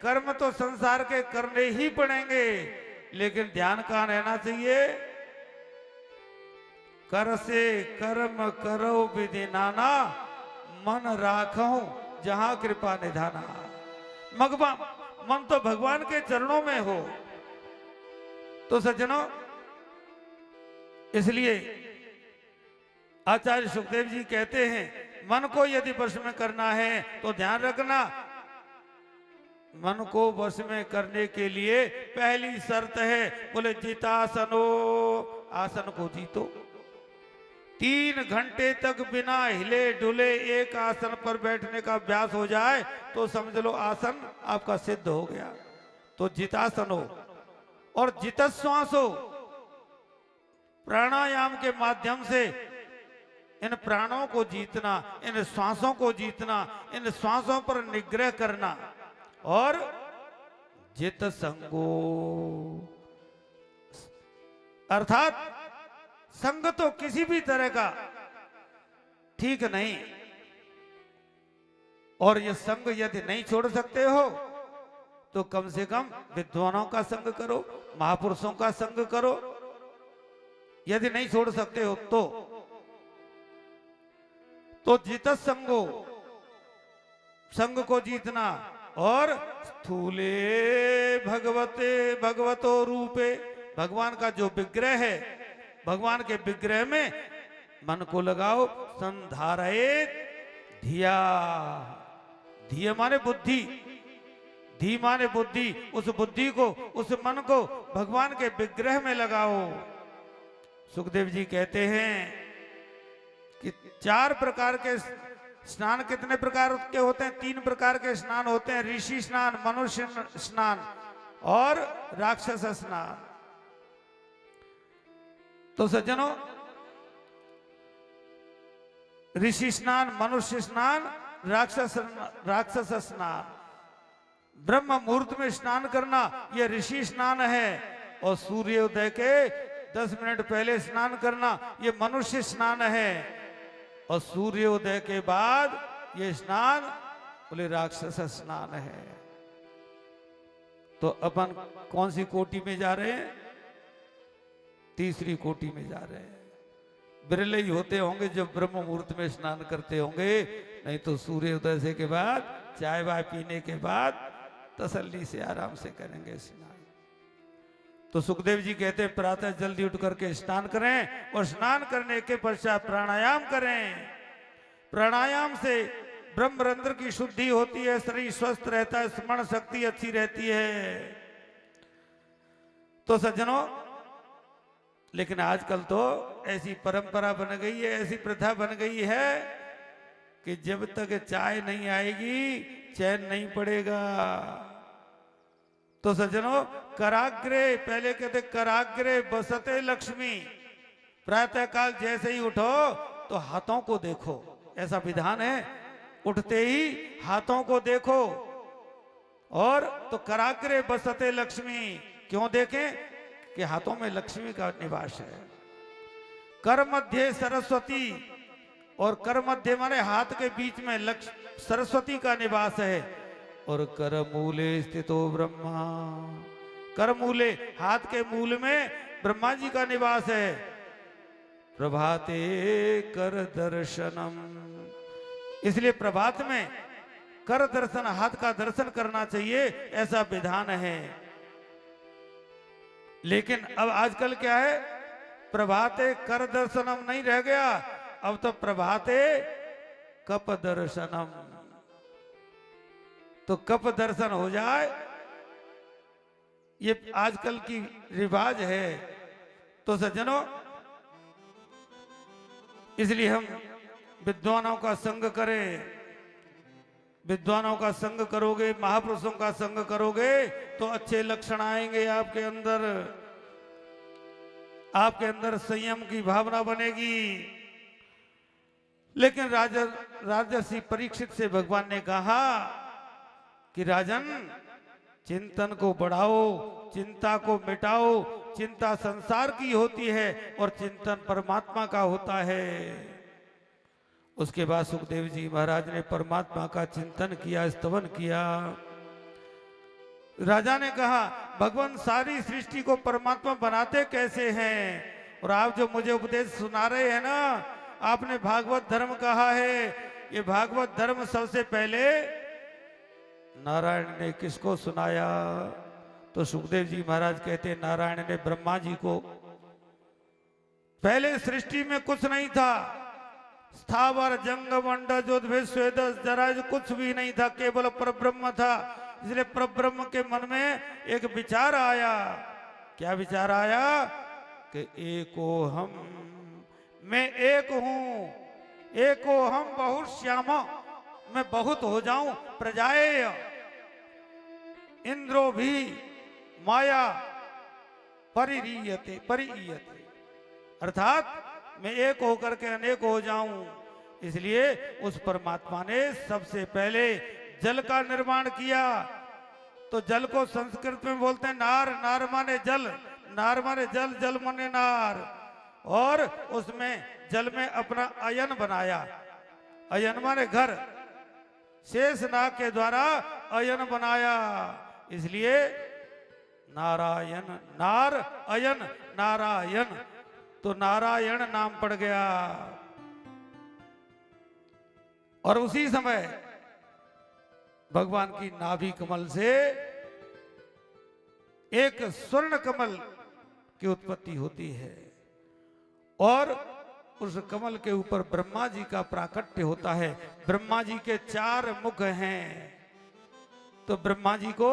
कर्म तो संसार के करने ही पड़ेंगे लेकिन ध्यान कहाँ रहना चाहिए? कर से कर्म करो विधि नाना मन राखो जहां कृपा निधाना। मन तो भगवान के चरणों में हो। तो सज्जनों इसलिए आचार्य सुखदेव जी कहते हैं मन को यदि वश में करना है तो ध्यान रखना मन को वश में करने के लिए पहली शर्त है बोले जितासनो, आसन को जीतो। 3 घंटे तक बिना हिले डुले एक आसन पर बैठने का अभ्यास हो जाए तो समझ लो आसन आपका सिद्ध हो गया। तो जितासन हो और जितश्वास हो। प्राणायाम के माध्यम से इन प्राणों को जीतना, इन श्वासों को जीतना, इन श्वासों पर निग्रह करना। और जित संगो अर्थात संग तो किसी भी तरह का ठीक नहीं। और ये संग यदि नहीं छोड़ सकते हो तो कम से कम विद्वानों का संग करो, महापुरुषों का संग करो। यदि नहीं छोड़ सकते हो तो जित संगो, संग को जीतना। और स्थूले भगवतो रूपे, भगवान का जो विग्रह है भगवान के विग्रह में मन को लगाओ। संधारयेत धिया, धिया माने बुद्धि, धी माने बुद्धि। उस बुद्धि को, उस मन को भगवान के विग्रह में लगाओ। सुखदेव जी कहते हैं कि 4 प्रकार के स्नान कितने प्रकार के होते हैं? 3 प्रकार के स्नान होते हैं, ऋषि स्नान, मनुष्य स्नान और राक्षस स्नान। तो सज्जनों ऋषि स्नान, मनुष्य स्नान, राक्षस स्नान। ब्रह्म मुहूर्त में स्नान करना यह ऋषि स्नान है और सूर्योदय के 10 मिनट पहले स्नान करना यह मनुष्य स्नान है। और सूर्योदय के बाद ये स्नान बोले राक्षस स्नान है। तो अपन कौन सी कोटि में जा रहे हैं? तीसरी कोटि में जा रहे हैं। बिरले ही होते होंगे जो ब्रह्म मुहूर्त में स्नान करते होंगे, नहीं तो सूर्योदय से के बाद चाय वाय पीने के बाद तसल्ली से आराम से करेंगे स्नान। तो सुखदेव जी कहते हैं प्रातः जल्दी उठ करके स्नान करें और स्नान करने के पश्चात प्राणायाम करें। प्राणायाम से ब्रह्मरंध्र की शुद्धि होती है, शरीर स्वस्थ रहता है, स्मरण शक्ति अच्छी रहती है। तो सज्जनों लेकिन आजकल तो ऐसी परंपरा बन गई है, ऐसी प्रथा बन गई है कि जब तक चाय नहीं आएगी चैन नहीं पड़ेगा। तो सज्जनों कराग्रे, पहले कहते कराग्रे बसते लक्ष्मी। प्रातः काल जैसे ही उठो तो हाथों को देखो, ऐसा विधान है। उठते ही हाथों को देखो। और तो कराग्रे बसते लक्ष्मी, क्यों देखें? कि हाथों में लक्ष्मी का निवास है। कर मध्य सरस्वती, और कर मध्य माने हाथ के बीच में सरस्वती का निवास है। और कर मूले स्थितो ब्रह्मा, कर मूले हाथ के मूल में ब्रह्मा जी का निवास है। प्रभाते कर दर्शनम, इसलिए प्रभात में कर दर्शन, हाथ का दर्शन करना चाहिए, ऐसा विधान है। लेकिन अब आजकल क्या है? प्रभाते कर दर्शनम नहीं रह गया, अब तो प्रभाते कप दर्शनम। तो कब दर्शन हो जाए, ये आजकल की रिवाज है। तो सज्जनों, इसलिए हम विद्वानों का संग करें। विद्वानों का संग करोगे, महापुरुषों का संग करोगे तो अच्छे लक्षण आएंगे आपके अंदर। आपके अंदर संयम की भावना बनेगी। लेकिन राजर्षि परीक्षित से भगवान ने कहा कि राजन, चिंतन को बढ़ाओ, चिंता को मिटाओ। चिंता संसार की होती है और चिंतन परमात्मा का होता है। उसके बाद सुखदेव जी महाराज ने परमात्मा का चिंतन किया, स्तवन किया। राजा ने कहा, भगवान सारी सृष्टि को परमात्मा बनाते कैसे हैं? और आप जो मुझे उपदेश सुना रहे हैं ना, आपने भागवत धर्म कहा है। ये भागवत धर्म सबसे पहले नारायण ने किसको सुनाया? तो सुखदेव जी महाराज कहते, नारायण ने ब्रह्मा जी को। पहले सृष्टि में कुछ नहीं था, स्थावर जंगम अंडज उद्भिद स्वेदस जराज कुछ भी नहीं था, केवल परब्रह्म था। इसलिए परब्रह्म के मन में एक विचार आया। क्या विचार आया? कि एको हम, मैं एक हूं, एको हम बहुत श्यामा, मैं बहुत हो जाऊं। प्रजाएय इंद्रो भी माया परिरीयते परिईयते, अर्थात मैं एक होकर के अनेक हो जाऊं। इसलिए उस परमात्मा ने सबसे पहले जल का निर्माण किया। तो जल को संस्कृत में बोलते हैं नार। नार माने जल, नार माने जल, जल माने नार। और उसमें जल में अपना अयन बनाया। अयन माने घर, शेष नाग के द्वारा अयन बनाया। इसलिए नारायण, नार अयन नारायण, तो नारायण नाम पड़ गया। और उसी समय भगवान की नाभि कमल से एक स्वर्ण कमल की उत्पत्ति होती है। और उस कमल के ऊपर ब्रह्मा जी का प्राकट्य होता है। ब्रह्मा जी के 4 मुख हैं। तो ब्रह्मा जी को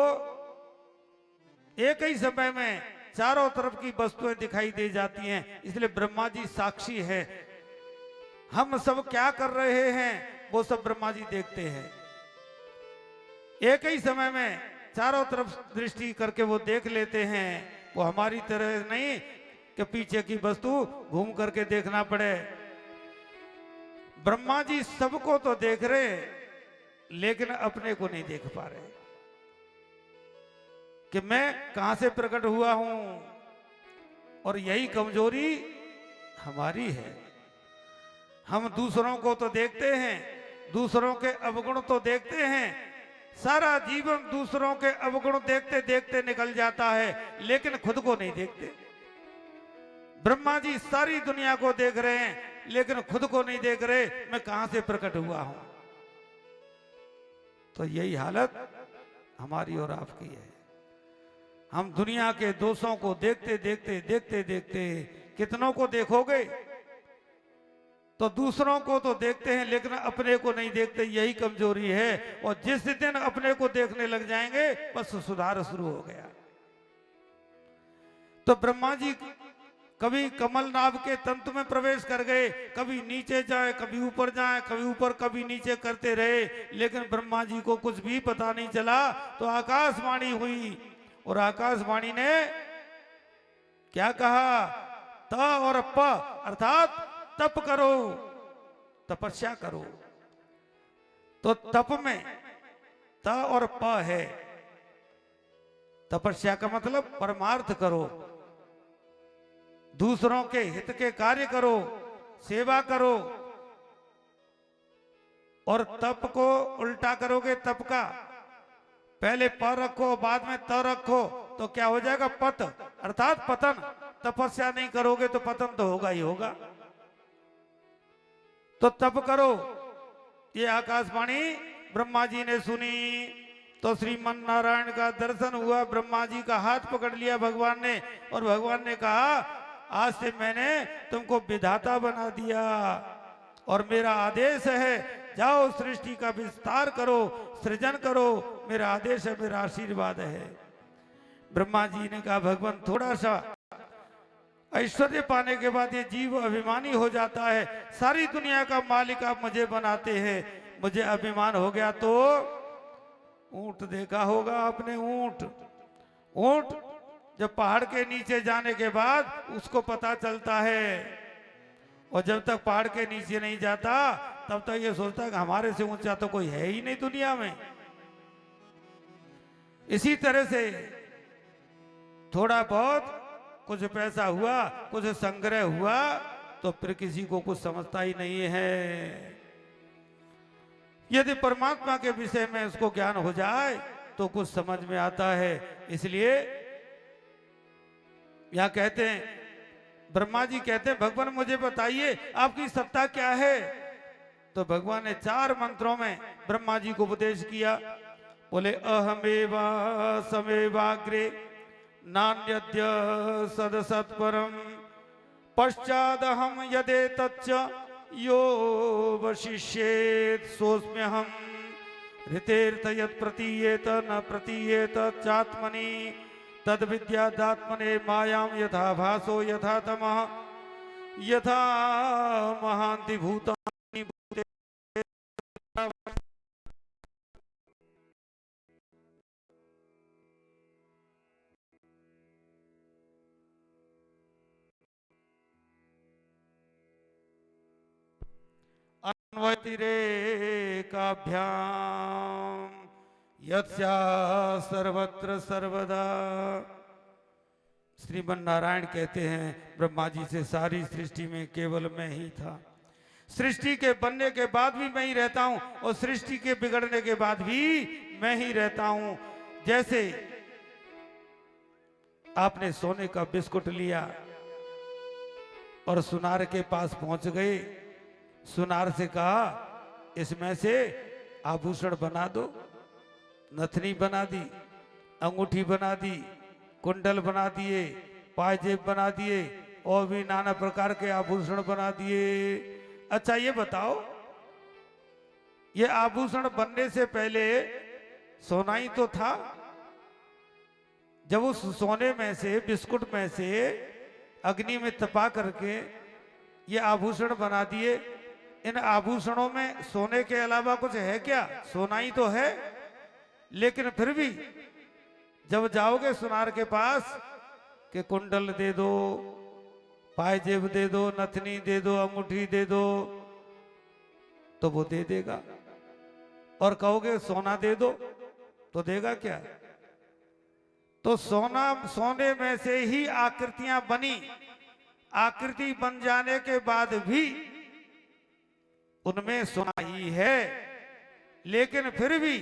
एक ही समय में चारों तरफ की वस्तुएं दिखाई दे जाती हैं। इसलिए ब्रह्मा जी साक्षी है। हम सब क्या कर रहे हैं वो सब ब्रह्मा जी देखते हैं। एक ही समय में चारों तरफ दृष्टि करके वो देख लेते हैं। वो हमारी तरह नहीं कि पीछे की वस्तु घूम करके देखना पड़े। ब्रह्मा जी सबको तो देख रहे, लेकिन अपने को नहीं देख पा रहे कि मैं कहां से प्रकट हुआ हूं। और यही कमजोरी हमारी है। हम दूसरों को तो देखते हैं, दूसरों के अवगुण तो देखते हैं। सारा जीवन दूसरों के अवगुण देखते देखते निकल जाता है, लेकिन खुद को नहीं देखते। ब्रह्मा जी सारी दुनिया को देख रहे हैं, लेकिन खुद को नहीं देख रहे, मैं कहां से प्रकट हुआ हूं। तो यही हालत हमारी और आपकी है। हम दुनिया के दोषों को देखते देखते देखते देखते, कितनों को देखोगे? तो दूसरों को तो देखते हैं, लेकिन अपने को नहीं देखते। यही कमजोरी है। और जिस दिन अपने को देखने लग जाएंगे, बस सुधार शुरू हो गया। तो ब्रह्मा जी कभी कमल नाभ के तंतु में प्रवेश कर गए, कभी नीचे जाए, कभी ऊपर जाए, कभी ऊपर कभी नीचे करते रहे, लेकिन ब्रह्मा जी को कुछ भी पता नहीं चला। तो आकाशवाणी हुई, और आकाशवाणी ने क्या कहा? त और प, अर्थात तप करो, तपस्या करो। तो तप में त और प है। तपस्या का मतलब परमार्थ करो, दूसरों के हित के कार्य करो, सेवा करो। और तप को उल्टा करोगे, तप का पहले प रखो, बाद में त रखो, तो क्या हो जाएगा? पत, अर्थात पतन। तपस्या नहीं करोगे तो पतन तो होगा ही होगा। तो तप करो। ये आकाशवाणी ब्रह्मा जी ने सुनी। तो श्रीमन नारायण का दर्शन हुआ। ब्रह्मा जी का हाथ पकड़ लिया भगवान ने, और भगवान ने कहा, आज से मैंने तुमको विधाता बना दिया, और मेरा आदेश है, जाओ सृष्टि का विस्तार करो, सृजन करो, मेरा आदेश है, मेरा आशीर्वाद है। ब्रह्मा जी ने कहा भगवान थोड़ा सा ऐश्वर्य पाने के बाद ये जीव अभिमानी हो जाता है, सारी दुनिया का मालिक आप मुझे बनाते हैं, मुझे अभिमान हो गया तो ऊंट देखा होगा आपने, ऊंट ऊंट जब पहाड़ के नीचे जाने के बाद उसको पता चलता है, और जब तक पहाड़ के नीचे नहीं जाता तब तक ये सोचता है कि हमारे से ऊंचा तो कोई है ही नहीं दुनिया में। इसी तरह से थोड़ा बहुत कुछ पैसा हुआ, कुछ संग्रह हुआ, तो फिर किसी को कुछ समझता ही नहीं है। यदि परमात्मा के विषय में उसको ज्ञान हो जाए तो कुछ समझ में आता है। इसलिए यहां कहते हैं, ब्रह्मा जी कहते हैं भगवान मुझे बताइए आपकी सत्ता क्या है। तो भगवान ने 4 मंत्रों में ब्रह्मा जी को उपदेश किया। बोले अहमेवा समेवाग्रे नान्यद्य सदसत्परम पश्चादहम यदे तच्च यो वशिष्येत सोऽस्म्यहम् ऋतेर्थ यत् प्रतीयेत न प्रतीयेत चात्मनि तद विद्यादात्मने मायां यथा भासो यथा तमः यथा महान्ति भूतानि भूते। अन्वतिरेकाभ्याम यत्स्या सर्वत्र सर्वदा। श्रीमन नारायण कहते हैं ब्रह्मा जी से सारी सृष्टि में केवल मैं ही था, सृष्टि के बनने के बाद भी मैं ही रहता हूं और सृष्टि के बिगड़ने के बाद भी मैं ही रहता हूं। जैसे आपने सोने का बिस्कुट लिया और सुनार के पास पहुंच गए, सुनार से कहा इसमें से आभूषण बना दो, नथनी बना दी, अंगूठी बना दी, कुंडल बना दिए, पायजेब बना दिए और भी नाना प्रकार के आभूषण बना दिए। अच्छा ये बताओ, ये आभूषण बनने से पहले सोना ही तो था। जब उस सोने में से, बिस्कुट में से अग्नि में तपा करके ये आभूषण बना दिए, इन आभूषणों में सोने के अलावा कुछ है क्या? सोना ही तो है। लेकिन फिर भी जब जाओगे सुनार के पास कि कुंडल दे दो, पायजेब दे दो, नथनी दे दो, अंगूठी दे दो, तो वो दे देगा। और कहोगे सोना दे दो तो देगा क्या? तो सोने में से ही आकृतियां बनी, आकृति बन जाने के बाद भी उनमें सोना ही है। लेकिन फिर भी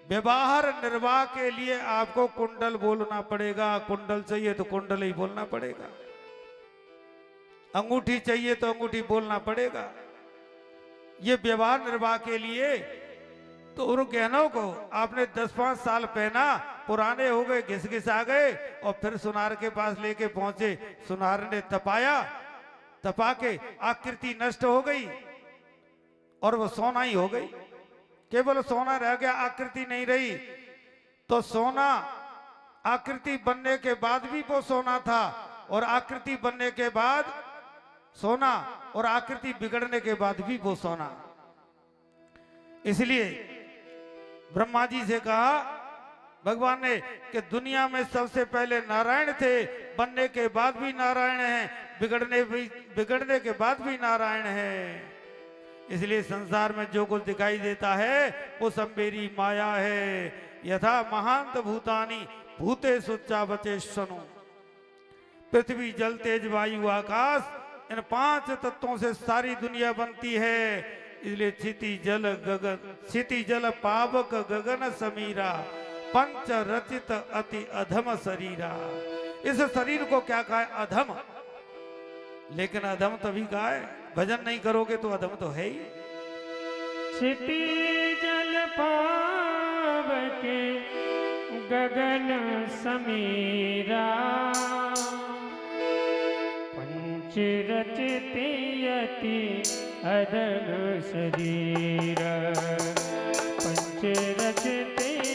व्यवहार निर्वाह के लिए आपको कुंडल बोलना पड़ेगा। कुंडल चाहिए तो कुंडल ही बोलना पड़ेगा, अंगूठी चाहिए तो अंगूठी बोलना पड़ेगा। ये व्यवहार निर्वाह के लिए। तो उन गहनों को आपने 10-5 साल पहना, पुराने हो गए, घिस आ गए, और फिर सुनार के पास लेके पहुंचे। सुनार ने तपाया, तपा के आकृति नष्ट हो गई और वो सोना ही हो गई। केवल सोना रह गया, आकृति नहीं रही। तो सोना आकृति बनने के बाद भी वो सोना था, और आकृति बनने के बाद सोना, और आकृति बिगड़ने के बाद भी वो सोना। इसलिए ब्रह्मा जी से कहा भगवान ने कि दुनिया में सबसे पहले नारायण थे, बनने के बाद भी नारायण हैं, बिगड़ने के बाद भी नारायण हैं। इसलिए संसार में जो कुछ दिखाई देता है वो सब मेरी माया है। यथा महांत भूतानि भूते सुच्चा बचे सनु। पृथ्वी जल तेज वायु आकाश, इन 5 तत्वों से सारी दुनिया बनती है। इसलिए क्षिति जल पावक गगन समीरा, पंच रचित अति अधम शरीरा। इस शरीर को क्या कहा है? अधम। लेकिन अधम तभी कहा है, भजन नहीं करोगे तो अधम तो है ही। क्षिति जल पावक गगन समीरा, पंच रचते अति अधम शरीर, पंच रचते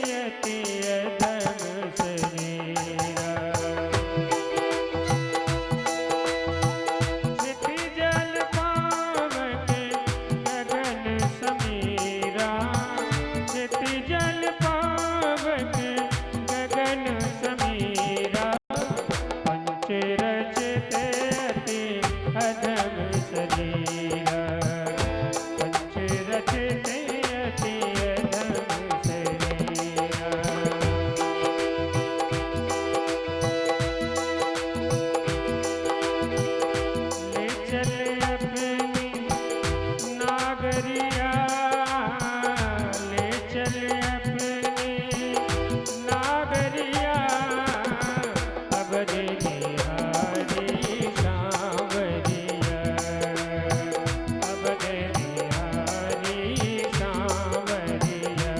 अधम शरीर पंचरथ ते अति अधम शरीर। ले चले अपनी नागरिया, ले चले अपनी नागरिया, अब रे निहारी सांवरिया, अब रे निहारी सांवरिया।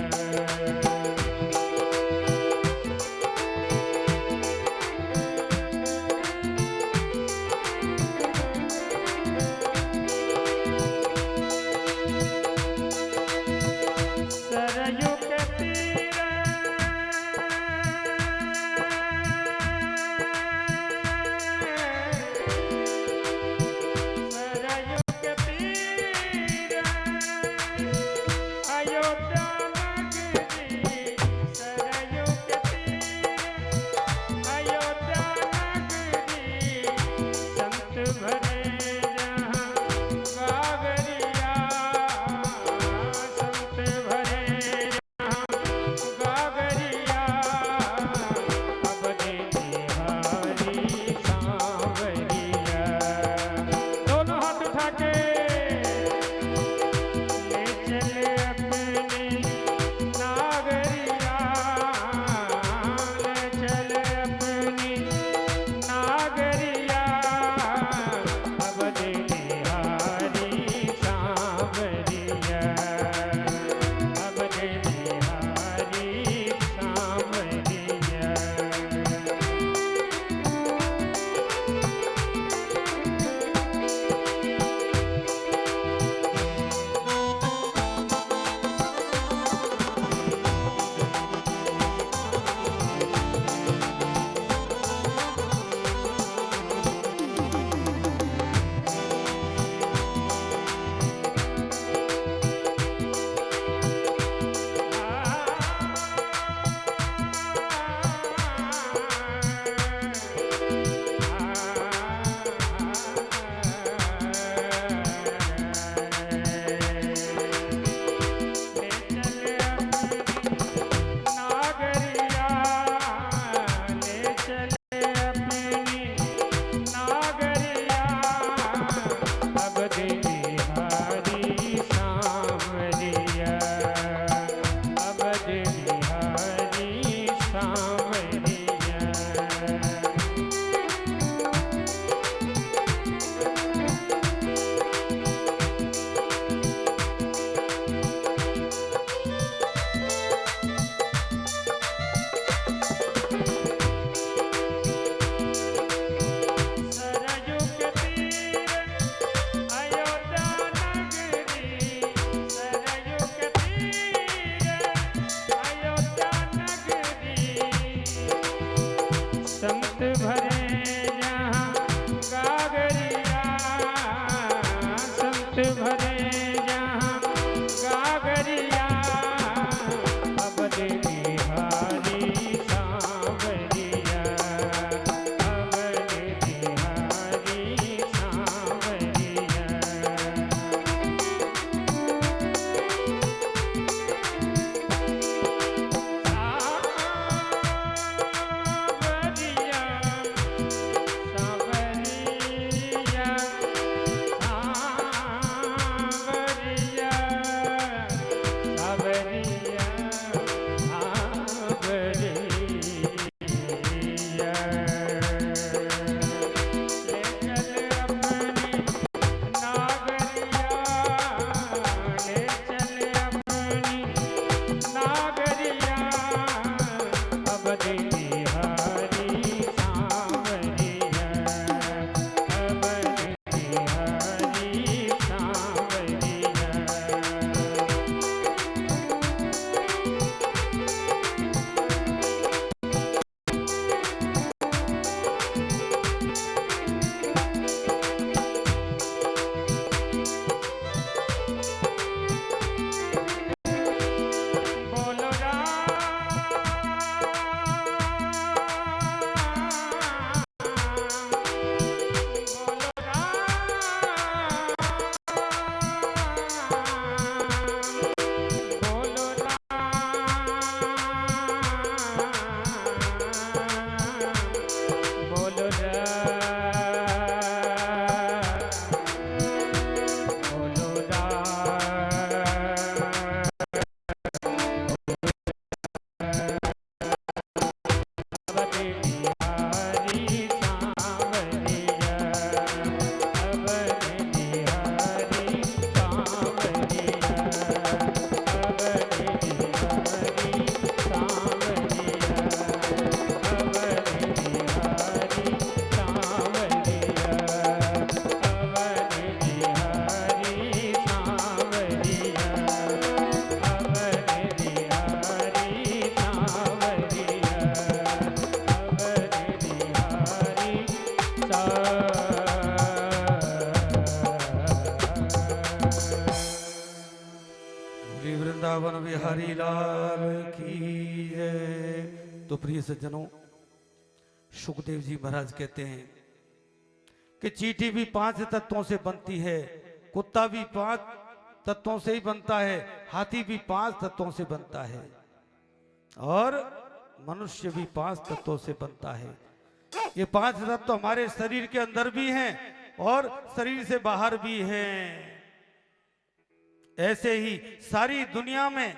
वृंदावन बिहारी लाल की है। तो प्रिय सज्जनों, सुखदेव जी महाराज कहते हैं कि चींटी भी 5 तत्वों से बनती है, कुत्ता भी 5 तत्वों से ही बनता है, हाथी भी 5 तत्वों से बनता है और मनुष्य भी 5 तत्वों से बनता है। ये 5 तत्व हमारे शरीर के अंदर भी हैं और शरीर से बाहर भी हैं। ऐसे ही सारी दुनिया में,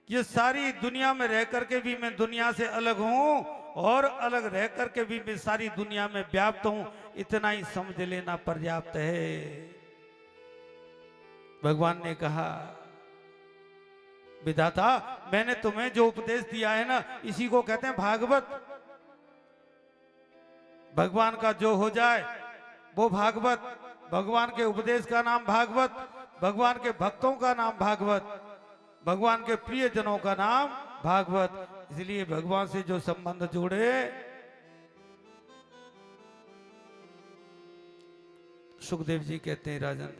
ये सारी दुनिया में रह करके भी मैं दुनिया से अलग हूं और अलग रह करके भी मैं सारी दुनिया में व्याप्त हूं, इतना ही समझ लेना पर्याप्त है। भगवान ने कहा, विधाता मैंने तुम्हें जो उपदेश दिया है ना, इसी को कहते हैं भागवत। भगवान का जो हो जाए वो भागवत, भगवान के उपदेश का नाम भागवत, भगवान के भक्तों का नाम भागवत, भगवान के प्रिय जनों का नाम भागवत। इसलिए भगवान से जो संबंध जोड़े, सुखदेव जी कहते हैं राजन,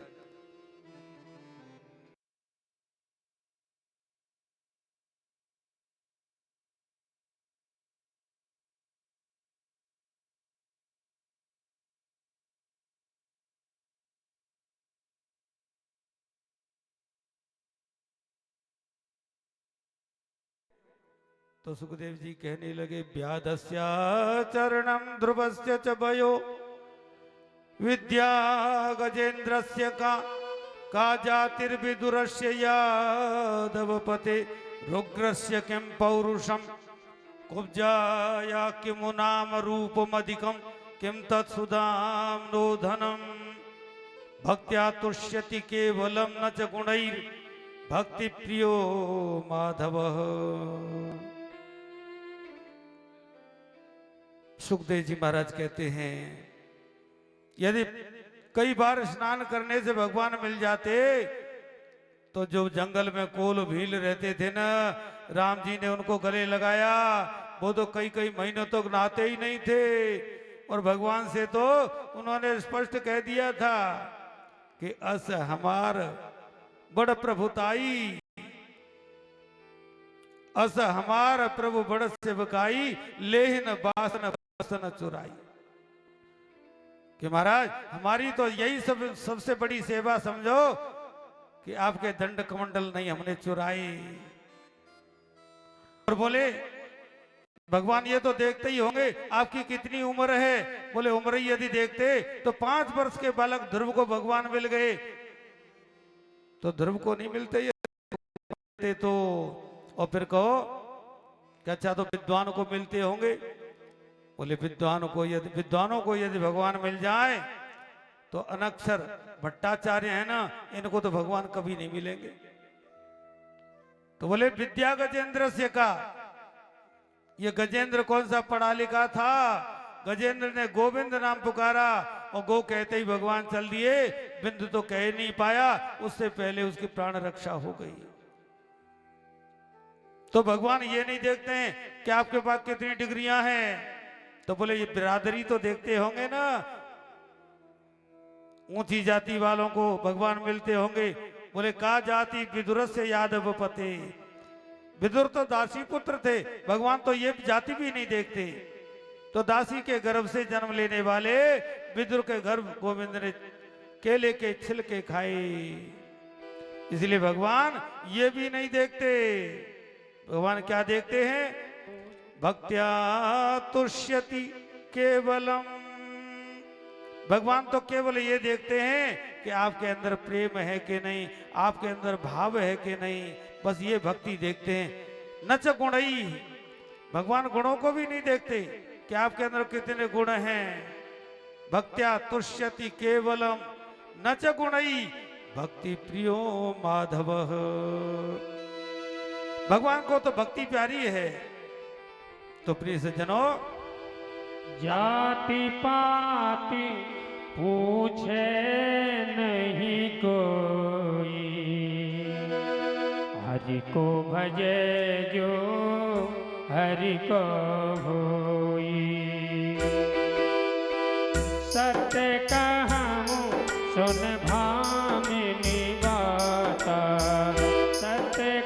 तो सुखदेव जी कहने लगे, व्याधस्य चरणम ध्रुवस्य च भयो विद्या गजेन्द्रस्य का जातिर्विदुरस्य यादवपते रुग्रस्य किं पौरुषम कुब्जाया किमु नाम रूपमधिकम किं तत्सुधाम नो धनम भक्त्या तुष्यति केवलम न च गुणैर भक्ति प्रियो माधव। सुखदेव जी महाराज कहते हैं, यदि कई बार स्नान करने से भगवान मिल जाते तो जो जंगल में कोल भील रहते थे ना, राम जी ने उनको गले लगाया, वो तो कई कई महीनों तक नहाते ही नहीं थे और भगवान से तो उन्होंने स्पष्ट कह दिया था कि अस हमार बड़ प्रभुताई, अस हमार प्रभु बड़ सेवकाई, लेहिन बासन न चुराई। कि महाराज हमारी तो यही सबसे बड़ी सेवा समझो कि आपके दंड कमंडल नहीं हमने चुराई। और बोले भगवान ये तो देखते ही होंगे आपकी कितनी उम्र है। बोले उम्र ही यदि देखते तो 5 वर्ष के बालक ध्रुव को भगवान मिल गए, तो ध्रुव को नहीं मिलते तो और फिर कहो कि अच्छा तो विद्वान को मिलते होंगे। बोले विद्वानों को यदि भगवान मिल जाए तो अनक्षर भट्टाचार्य है ना, इनको तो भगवान कभी नहीं मिलेंगे। तो बोले विद्या गजेंद्र से का, ये गजेंद्र कौन सा पढ़ा लिखा था? गजेंद्र ने गोविंद नाम पुकारा और गो कहते ही भगवान चल दिए, बिंदु तो कह नहीं पाया, उससे पहले उसकी प्राण रक्षा हो गई। तो भगवान ये नहीं देखते हैं कि आपके पास कितनी डिग्रियां हैं। तो बोले ये बिरादरी तो देखते होंगे ना, ऊंची जाति वालों को भगवान मिलते होंगे। बोले का जाति विदुर से यादव पते, विदुर तो दासी पुत्र थे, भगवान तो ये जाति भी नहीं देखते। तो दासी के गर्भ से जन्म लेने वाले विदुर के गर्भ गोविंद ने केले के छिलके खाए, इसलिए भगवान ये भी नहीं देखते। भगवान क्या देखते हैं? भक्त्या तुष्यति केवलम। भगवान तो केवल ये देखते हैं कि आपके अंदर प्रेम है कि नहीं, आपके अंदर भाव है कि नहीं, बस ये भक्ति देखते हैं। न च गुणई, भगवान गुणों को भी नहीं देखते कि आपके अंदर कितने गुण हैं। भक्त्या तुष्यति केवलम न च गुणई भक्ति प्रियो माधव। भगवान को तो भक्ति प्यारी है। तो प्रिय सज्जनों, जाति पाति पूछे नहीं कोई, हरि को भजे जो हरि को होई। सत्य कहूँ सुन भामिनी बाता, सत्य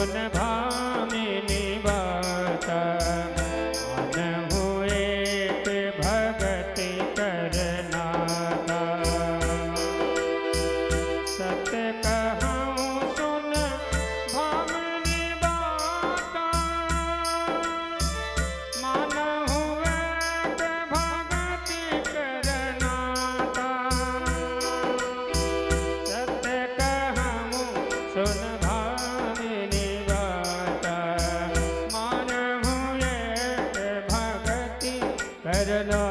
सुन भामिनी बात मन हुए ते भगति करना सत्य कहूँ सुन भामिनी बात मन हुए ते भगति करना सत्य कहूँ सुन भामिनी बात मन हुए ते भगति करना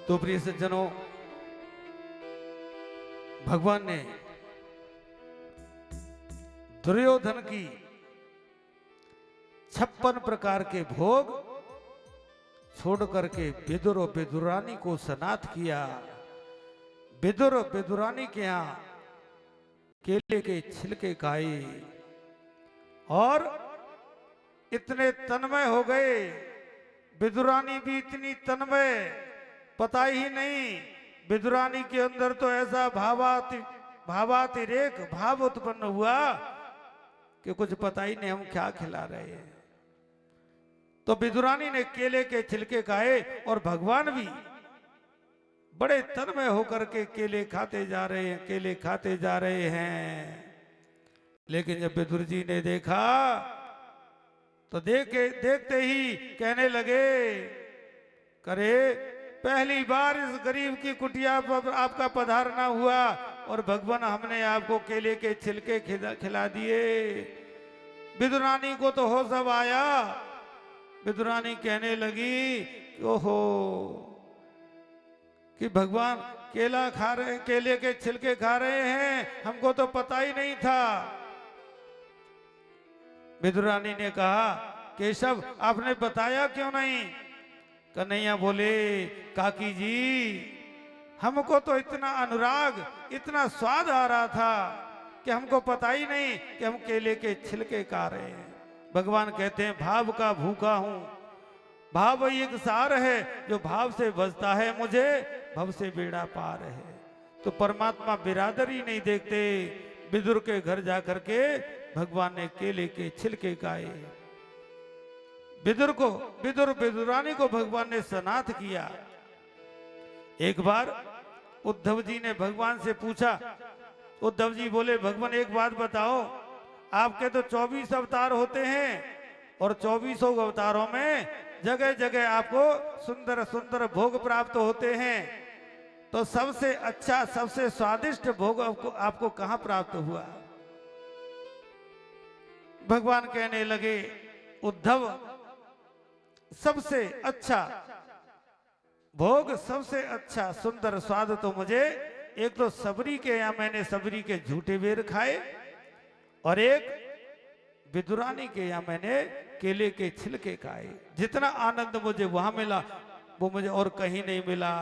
तो प्रिय सज्जनों, भगवान ने दुर्योधन की 56 प्रकार के भोग छोड़ करके विदुर और विदुरानी को सनाथ किया। विदुर और विदुरानी के यहाँ केले के छिलके खाए और इतने तन्मय हो गए। विदुरानी भी इतनी तन्मय, पता ही नहीं विदुरानी के अंदर तो ऐसा भावातिरेक भाव उत्पन्न हुआ कि कुछ पता ही नहीं हम क्या खिला रहे हैं। तो विदुरानी ने केले के छिलके खाए और भगवान भी बड़े तन्मय होकर के केले खाते जा रहे हैं, केले खाते जा रहे हैं। लेकिन जब विदुर जी ने देखा तो देखते ही कहने लगे, करे पहली बार इस गरीब की कुटिया पर आपका पधारना हुआ और भगवान हमने आपको केले के छिलके खिला दिए। विदुरानी को तो होश अब आया। विदुरानी कहने लगी, ओहो, कि भगवान केला खा रहे, केले के छिलके खा रहे हैं, हमको तो पता ही नहीं था। विदुरानी ने कहा, केशव आपने बताया क्यों नहीं? कन्हैया बोले, काकी जी हमको तो इतना अनुराग, इतना स्वाद आ रहा था कि हमको पता ही नहीं कि हम केले के छिलके खा रहे हैं। भगवान कहते हैं, भाव का भूखा हूं। भाव एक सार है, जो भाव से बचता है मुझे भव से बेड़ा पार है। तो परमात्मा बिरादरी नहीं देखते। विदुर के घर जाकर के भगवान ने केले के छिलके खाए। विदुरानी को भगवान ने सनाथ किया। एक बार उद्धव जी ने भगवान से पूछा। उद्धव जी बोले, भगवान एक बात बताओ, आपके तो 24 अवतार होते हैं और 24 अवतारों में जगह जगह आपको सुंदर सुंदर भोग प्राप्त होते हैं, तो सबसे अच्छा, सबसे स्वादिष्ट भोग आपको कहां प्राप्त हुआ? भगवान कहने लगे, उद्धव सबसे अच्छा भोग, सबसे अच्छा सुंदर स्वाद तो मुझे एक तो सबरी के यहाँ मैंने सबरी के झूठे बेर खाए और एक विदुरानी के यहाँ मैंने केले के छिलके खाए। जितना आनंद मुझे वहां मिला वो मुझे और कहीं नहीं मिला।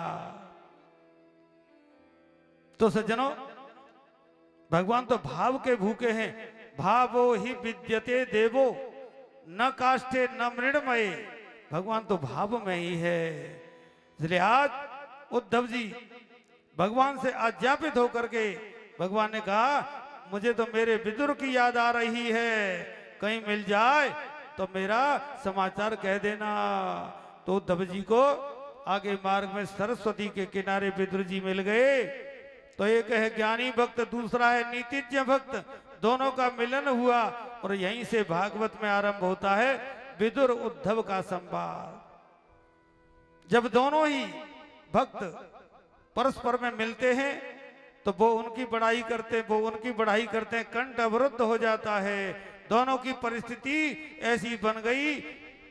तो सज्जनों, भगवान तो भाव के भूखे हैं। भावो ही विद्यते देवो न काष्ठे न मृणमये। भगवान तो भाव में ही है। इसलिए आज उद्धव जी भगवान से आज्ञापित होकर के भगवान ने कहा, मुझे तो मेरे विदुर की याद आ रही है, कहीं मिल जाए तो मेरा समाचार कह देना। तो उद्धव जी को आगे मार्ग में सरस्वती के किनारे विदुर जी मिल गए। तो एक है ज्ञानी भक्त, दूसरा है नीतिज्ञ भक्त, दोनों का मिलन हुआ और यहीं से भागवत में आरंभ होता है विदुर उद्धव का संवाद। जब दोनों ही भक्त परस्पर में मिलते हैं तो वो उनकी बड़ाई करते हैं, कंठ अवरुद्ध हो जाता है। दोनों की परिस्थिति ऐसी बन गई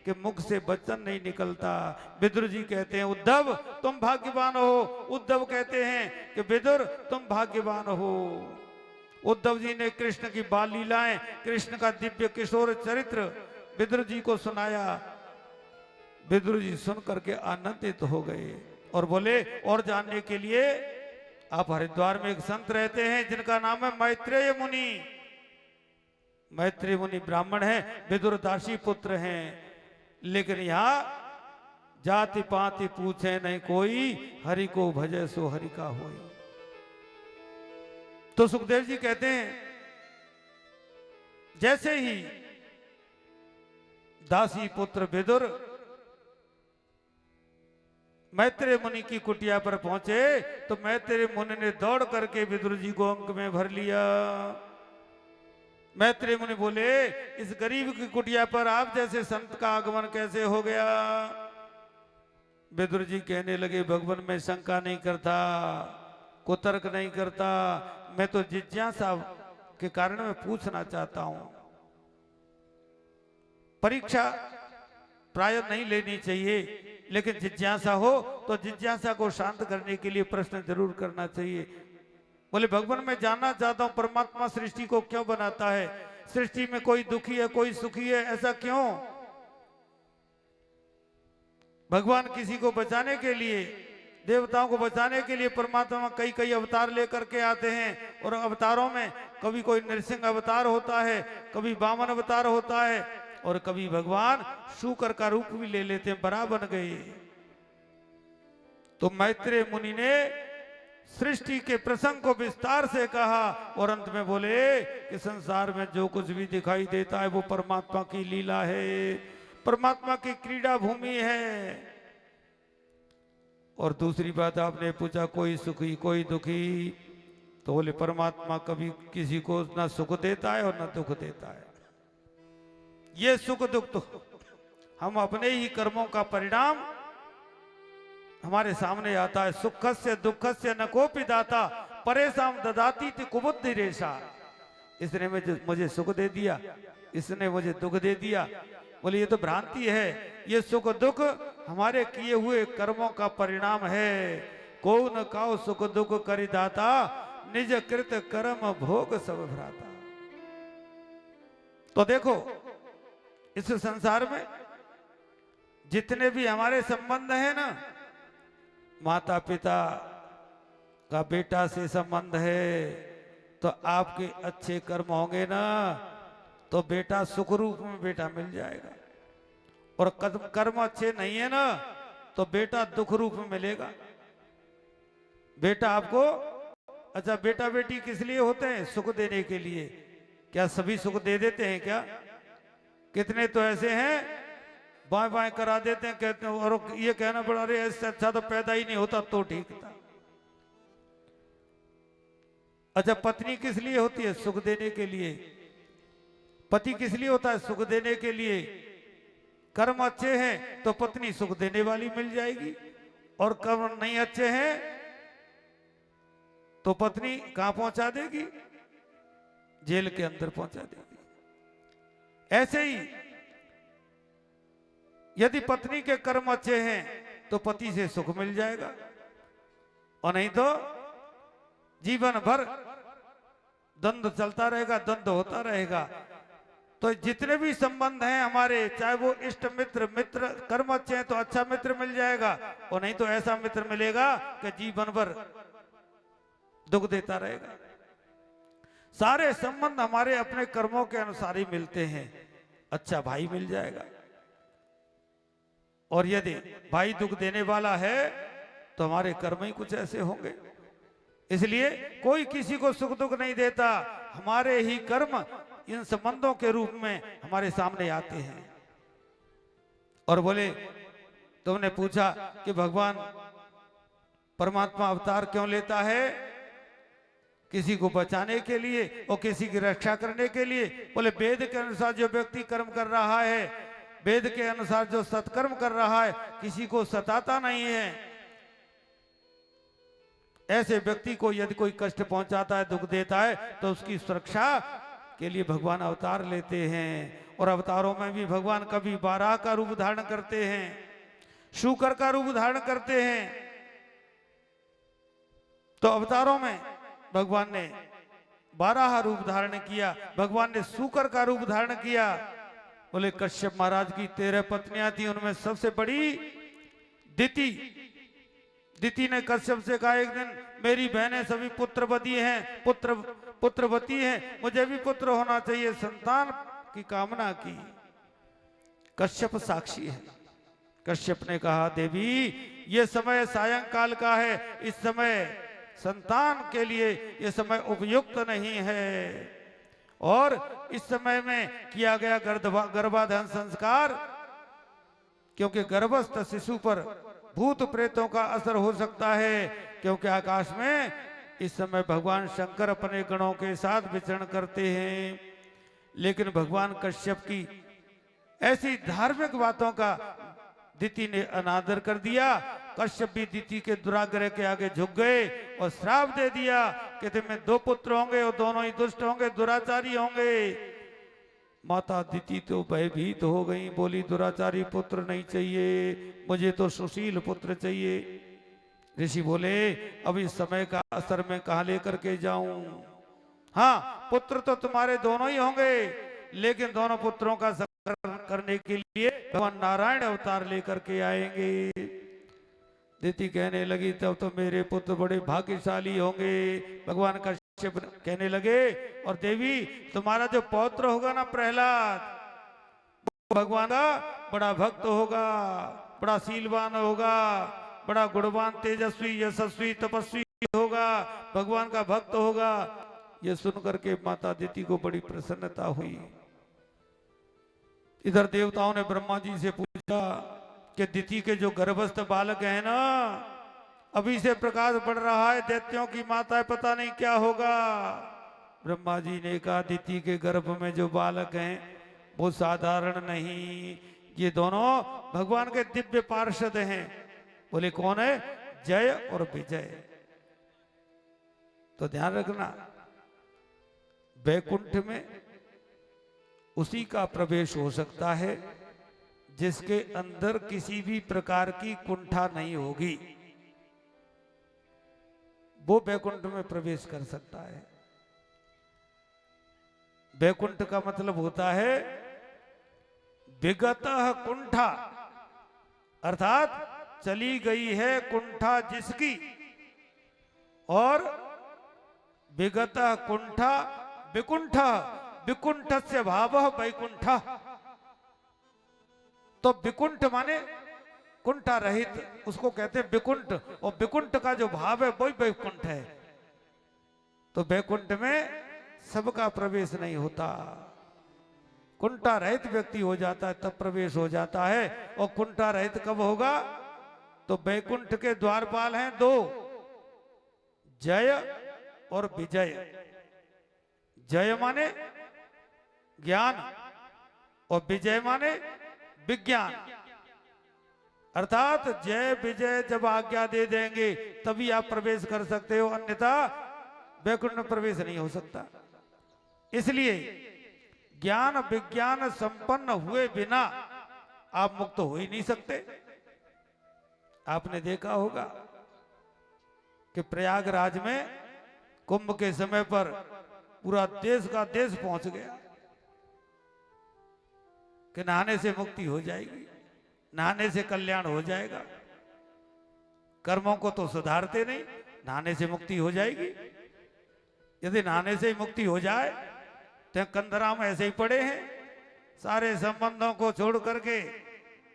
कि मुख से वचन नहीं निकलता। विदुर जी कहते हैं, उद्धव तुम भाग्यवान हो। उद्धव कहते हैं कि विदुर तुम भाग्यवान हो। उद्धव जी ने कृष्ण की बाल लीलाएं, कृष्ण का दिव्य किशोर चरित्र विदुर जी को सुनाया। विदुर जी सुन करके आनंदित हो गए और बोले, और जानने के लिए आप हरिद्वार में एक संत रहते हैं जिनका नाम है मैत्रेय मुनि। मैत्रेय मुनि ब्राह्मण हैं, विदुर दासी पुत्र हैं, लेकिन यहाँ जाति पाति पूछे नहीं कोई, हरि को भजे सो हरि का होई। तो सुखदेव जी कहते हैं जैसे ही दासी पुत्र विदुर मैत्रेय मुनि की कुटिया पर पहुंचे तो मैत्रेय मुनि ने दौड़ करके विदुर जी को अंक में भर लिया। मैत्रेय मुनि बोले, इस गरीब की कुटिया पर आप जैसे संत का आगमन कैसे हो गया? विदुर जी कहने लगे, भगवान मैं शंका नहीं करता, कुतर्क नहीं करता, मैं तो जिज्ञासा के कारण मैं पूछना चाहता हूं। परीक्षा प्राय नहीं लेनी चाहिए, लेकिन जिज्ञासा हो तो जिज्ञासा को शांत करने के लिए प्रश्न जरूर करना चाहिए। बोले, भगवान मैं जानना चाहता हूं परमात्मा सृष्टि को क्यों बनाता है? सृष्टि में कोई दुखी है, कोई सुखी है, ऐसा क्यों? भगवान किसी को बचाने के लिए, देवताओं को बचाने के लिए परमात्मा कई कई अवतार लेकर के आते हैं, और अवतारों में कभी कोई नरसिंह अवतार होता है, कभी वामन अवतार होता है, और कभी भगवान शूकर का रूप भी ले लेते हैं, बरा बन गए। तो मैत्रेय मुनि ने सृष्टि के प्रसंग को विस्तार से कहा और अंत में बोले कि संसार में जो कुछ भी दिखाई देता है वो परमात्मा की लीला है, परमात्मा की क्रीड़ा भूमि है। और दूसरी बात आपने पूछा कोई सुखी कोई दुखी, तो बोले परमात्मा कभी किसी को ना सुख देता है और ना दुख देता है। ये सुख दुख तो हम अपने ही कर्मों का परिणाम हमारे सामने आता है। सुखस्य दुखस्य न कोपि दाता परेशान ददाती थी कुबुद्धि रेशा। इसने मुझे सुख दे दिया, इसने मुझे दुख दे दिया। बोले ये तो भ्रांति है, ये सुख दुख हमारे किए हुए कर्मों का परिणाम है। को न काओ सुख दुख करि दाता निज कृत कर्म भोग सब भ्राता। तो देखो इस संसार में जितने भी हमारे संबंध है ना, माता पिता का बेटा से संबंध है, तो आपके अच्छे कर्म होंगे ना तो बेटा सुख रूप में बेटा मिल जाएगा, और कर्म अच्छे नहीं है ना तो बेटा दुख रूप में मिलेगा। बेटा आपको, अच्छा बेटा बेटी किस लिए होते हैं? सुख देने के लिए। क्या सभी सुख दे देते हैं क्या? कितने तो ऐसे हैं बाएं बाएं करा देते हैं, कहते हैं, और ये कहना पड़ा अरे ऐसे अच्छा तो पैदा ही नहीं होता तो ठीक था। अच्छा पत्नी किस लिए होती है? सुख देने के लिए। पति किस लिए होता है? सुख देने के लिए। कर्म अच्छे हैं तो पत्नी सुख देने वाली मिल जाएगी, और कर्म नहीं अच्छे हैं तो पत्नी कहां पहुंचा देगी? जेल के अंदर पहुंचा देगी। ऐसे ही यदि पत्नी के कर्म अच्छे हैं तो पति से सुख मिल जाएगा, और नहीं तो जीवन भर द्वंद्व चलता रहेगा, द्वंद्व होता रहेगा। तो जितने भी संबंध हैं हमारे, चाहे वो इष्ट मित्र, मित्र कर्म अच्छे हैं तो अच्छा मित्र मिल जाएगा, और नहीं तो ऐसा मित्र मिलेगा कि जीवन भर दुख देता रहेगा। सारे संबंध हमारे अपने कर्मों के अनुसार ही मिलते हैं। अच्छा भाई मिल जाएगा, और यदि भाई दुख देने वाला है तो हमारे कर्म ही कुछ ऐसे होंगे। इसलिए कोई किसी को सुख दुख नहीं देता, हमारे ही कर्म इन संबंधों के रूप में हमारे सामने आते हैं। और बोले, तुमने पूछा कि भगवान परमात्मा अवतार क्यों लेता है? किसी को बचाने के लिए और किसी की रक्षा करने के लिए। बोले वेद के अनुसार जो व्यक्ति कर्म कर रहा है, वेद के अनुसार जो सत्कर्म कर रहा है, किसी को सताता नहीं है। ऐसे व्यक्ति को यदि कोई कष्ट पहुंचाता है, दुख देता है, तो उसकी सुरक्षा के लिए भगवान अवतार लेते हैं। और अवतारों में भी भगवान कभी बारह का रूप धारण करते हैं, शूकर का रूप धारण करते हैं। तो अवतारों में भगवान ने 12 रूप धारण किया, भगवान ने शूकर का रूप धारण किया। बोले कश्यप महाराज की 13 पत्नियां थी, उनमें सबसे बड़ी दिति। दिति ने कश्यप से कहा एक दिन, मेरी बहनें सभी पुत्रवती हैं, पुत्रवती हैं, मुझे भी पुत्र होना चाहिए, संतान की कामना की। कश्यप साक्षी है। कश्यप ने कहा देवी ये समय सायंकाल का है, इस समय संतान के लिए ये समय उपयुक्त नहीं है। और इस समय में किया गया गर्भाधान संस्कार, क्योंकि गर्भस्थ शिशु पर भूत प्रेतों का असर हो सकता है, क्योंकि आकाश में इस समय भगवान शंकर अपने गणों के साथ विचरण करते हैं। लेकिन भगवान कश्यप की ऐसी धार्मिक बातों का दिति ने अनादर कर दिया। कश्यप भी दिति के दुराग्रह के आगे झुक गए और श्राप दे दिया कि तुम्हें 2 पुत्र होंगे और दोनों ही दुष्ट होंगे, दुराचारी होंगे। माता दिति तो भयभीत हो गई, बोली दुराचारी पुत्र नहीं चाहिए, मुझे तो सुशील पुत्र चाहिए। ऋषि बोले अब इस समय का असर मैं कहाँ लेकर के जाऊं। हाँ, पुत्र तो तुम्हारे दोनों ही होंगे, लेकिन दोनों पुत्रों का संस्कार करने के लिए भगवान नारायण अवतार लेकर के आएंगे। दिति कहने लगी तब तो मेरे पुत्र बड़े भाग्यशाली होंगे। भगवान कश्यप कहने लगे और देवी तुम्हारा जो पौत्र होगा ना प्रहलाद, भगवान का बड़ा भक्त होगा, बड़ा शीलवान होगा, बड़ा गुणवान, तेजस्वी, यशस्वी, तपस्वी होगा, भगवान का भक्त होगा। ये सुनकर के माता दिति को बड़ी प्रसन्नता हुई। इधर देवताओं ने ब्रह्मा जी से पूछा कि दिति के जो गर्भस्थ बालक है ना, अभी से प्रकाश बढ़ रहा है, दैत्यों की माता है, पता नहीं क्या होगा। ब्रह्मा जी ने कहा दिति के गर्भ में जो बालक हैं वो साधारण नहीं, ये दोनों भगवान के दिव्य पार्षद हैं। बोले कौन है? जय और विजय। तो ध्यान रखना, वैकुंठ में उसी का प्रवेश हो सकता है जिसके अंदर किसी भी प्रकार की कुंठा नहीं होगी, वो वैकुंठ में प्रवेश कर सकता है। वैकुंठ का मतलब होता है विगतः कुंठा, अर्थात चली गई है कुंठा जिसकी, और विगतः कुंठा विकुंठ, विकुंठ से भाव वैकुंठ। तो विकुंठ माने कुंठा रहित, उसको कहते हैं विकुंठ, और विकुंठ का जो भाव है वही वैकुंठ है। तो वैकुंठ में सबका प्रवेश नहीं होता, कुंठा रहित व्यक्ति हो जाता है तब प्रवेश हो जाता है। और कुंठा रहित कब होगा? तो वैकुंठ के द्वारपाल हैं 2, जय और विजय। जय माने ज्ञान और विजय माने विज्ञान, अर्थात जय विजय जब आज्ञा दे देंगे तभी आप प्रवेश कर सकते हो, अन्यथा वैकुंठ में प्रवेश नहीं हो सकता। इसलिए ज्ञान विज्ञान संपन्न हुए बिना आप मुक्त हो ही नहीं सकते। आपने देखा होगा कि प्रयागराज में कुंभ के समय पर पूरा देश का देश पहुंच गया कि नहाने से मुक्ति हो जाएगी, नहाने से कल्याण हो जाएगा। कर्मों को तो सुधारते नहीं, नहाने से मुक्ति हो जाएगी। यदि नहाने से ही मुक्ति हो जाए तो कंदराम ऐसे ही पड़े हैं, सारे संबंधों को छोड़ करके,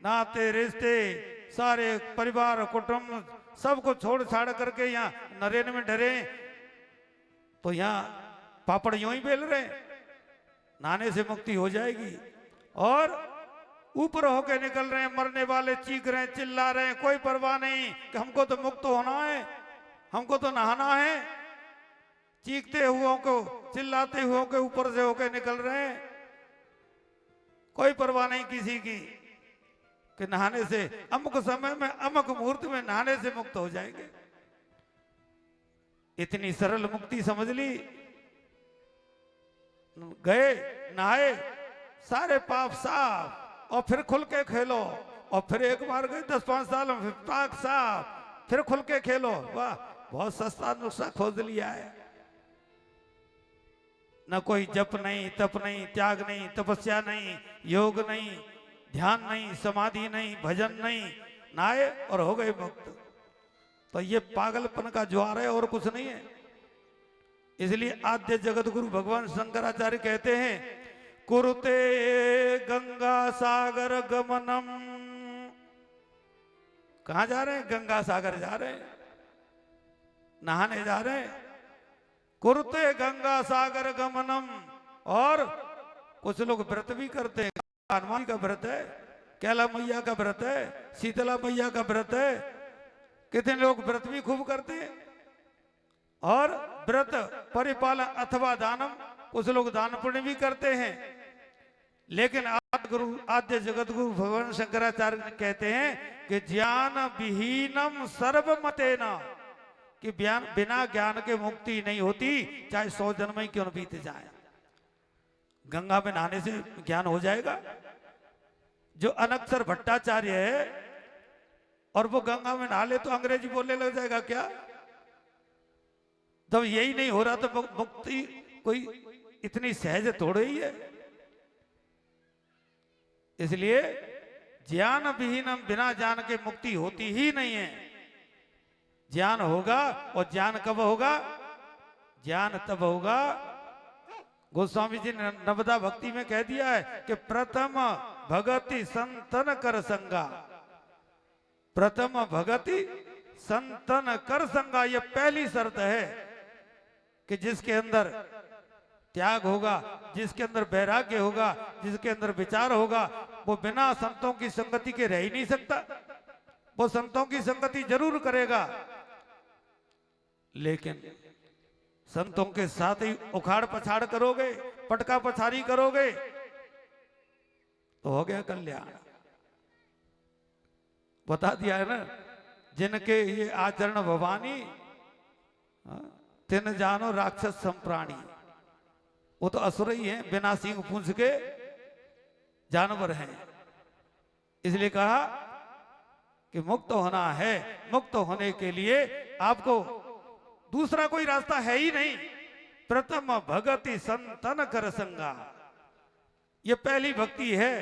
नाते रिश्ते, सारे परिवार कुटुंब सबको छोड़ छाड़ करके यहाँ नरेन में डरे, तो यहाँ पापड़ यूं ही बेल रहे। नहाने से मुक्ति हो जाएगी। और ऊपर होके निकल रहे हैं, मरने वाले चीख रहे हैं, चिल्ला रहे हैं, कोई परवाह नहीं कि हमको तो मुक्त होना है, हमको तो नहाना है। चीखते हुओं को, चिल्लाते हुओं के ऊपर से होके निकल रहे हैं, कोई परवाह नहीं किसी की कि नहाने से अमुक समय में अमुक मुहूर्त में नहाने से मुक्त हो जाएंगे। इतनी सरल मुक्ति समझ ली। गए, नहाए, सारे पाप साफ, और फिर खुल के खेलो। और फिर एक बार गए 10-5 साल में, फिर पाक साफ, फिर खुल के खेलो। वाह, बहुत सस्ता नुस्खा खोज लिया है। न कोई जप नहीं, तप नहीं, त्याग नहीं, तपस्या नहीं, योग नहीं, ध्यान नहीं, समाधि नहीं, भजन नहीं, नहाए और हो गए मुक्त। तो ये पागलपन का ज्वार है और कुछ नहीं है। इसलिए आद्य जगत गुरु भगवान शंकराचार्य कहते हैं, कुरुते गंगा सागर गमनम। कहां जा रहे हैं? गंगा सागर जा रहे हैं। नहाने जा रहे हैं। कुरुते गंगा सागर गमनम, और कुछ लोग व्रत भी करते हैं। हनुमान का व्रत है, कैला मैया का व्रत है, शीतला मैया का व्रत है, कितने लोग व्रत भी खूब करते हैं। और व्रत परिपालन अथवा दानम, कुछ लोग दान पुण्य भी करते हैं। लेकिन आद्य जगत गुरु भगवान शंकराचार्य कहते हैं कि ज्ञान विहीनम सर्वमतेना, कि बिना ज्ञान के मुक्ति नहीं होती, चाहे 100 जन्म ही क्यों न बीत जाए। गंगा में नहाने से ज्ञान हो जाएगा? जो अनक्षर भट्टाचार्य है और वो गंगा में नहा ले तो अंग्रेजी बोलने लग जाएगा क्या? तब यही नहीं हो रहा तो मुक्ति कोई इतनी सहज थोड़ी ही है। इसलिए ज्ञान विहीनम, बिना ज्ञान के मुक्ति होती ही नहीं है। ज्ञान होगा, और ज्ञान कब होगा? ज्ञान तब होगा, गोस्वामी जी ने नवदा भक्ति में कह दिया है कि प्रथम भगति संतन कर संगा, प्रथम भगति संतन कर संगा। यह पहली शर्त है कि जिसके अंदर त्याग होगा, जिसके अंदर वैराग्य होगा, जिसके अंदर विचार होगा, वो बिना संतों की संगति के रह ही नहीं सकता। वो संतों की संगति जरूर करेगा, लेकिन संतों के साथ ही उखाड़ पछाड़ करोगे, पटका पछाड़ी करोगे, तो हो गया कल्याण। बता दिया है ना, जिनके ये आचरण भवानी तिन जानो राक्षस संप्राणी। वो तो असुर ही हैं, बिना सींग पूंछ के जानवर हैं। इसलिए कहा कि मुक्त होना है। मुक्त होने के लिए आपको दूसरा कोई रास्ता है ही नहीं। प्रथम भगति संतन कर संगा, ये पहली भक्ति है।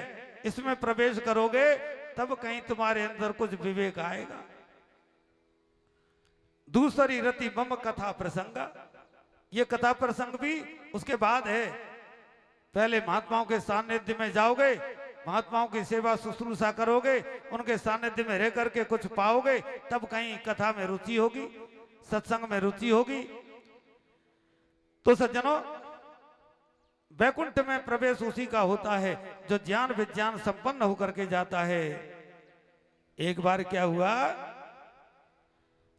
इसमें प्रवेश करोगे तब कहीं तुम्हारे अंदर कुछ विवेक आएगा। दूसरी रति मम कथा प्रसंगा, ये कथा प्रसंग भी उसके बाद है। पहले महात्माओं के सानिध्य में जाओगे, महात्माओं की सेवा शुश्रूषा करोगे, उनके सानिध्य में रह करके कुछ पाओगे, तब कहीं कथा में रुचि होगी, सत्संग में रुचि होगी। तो सज्जनों, वैकुंठ में प्रवेश उसी का होता है जो ज्ञान विज्ञान संपन्न होकर के जाता है। एक बार क्या हुआ,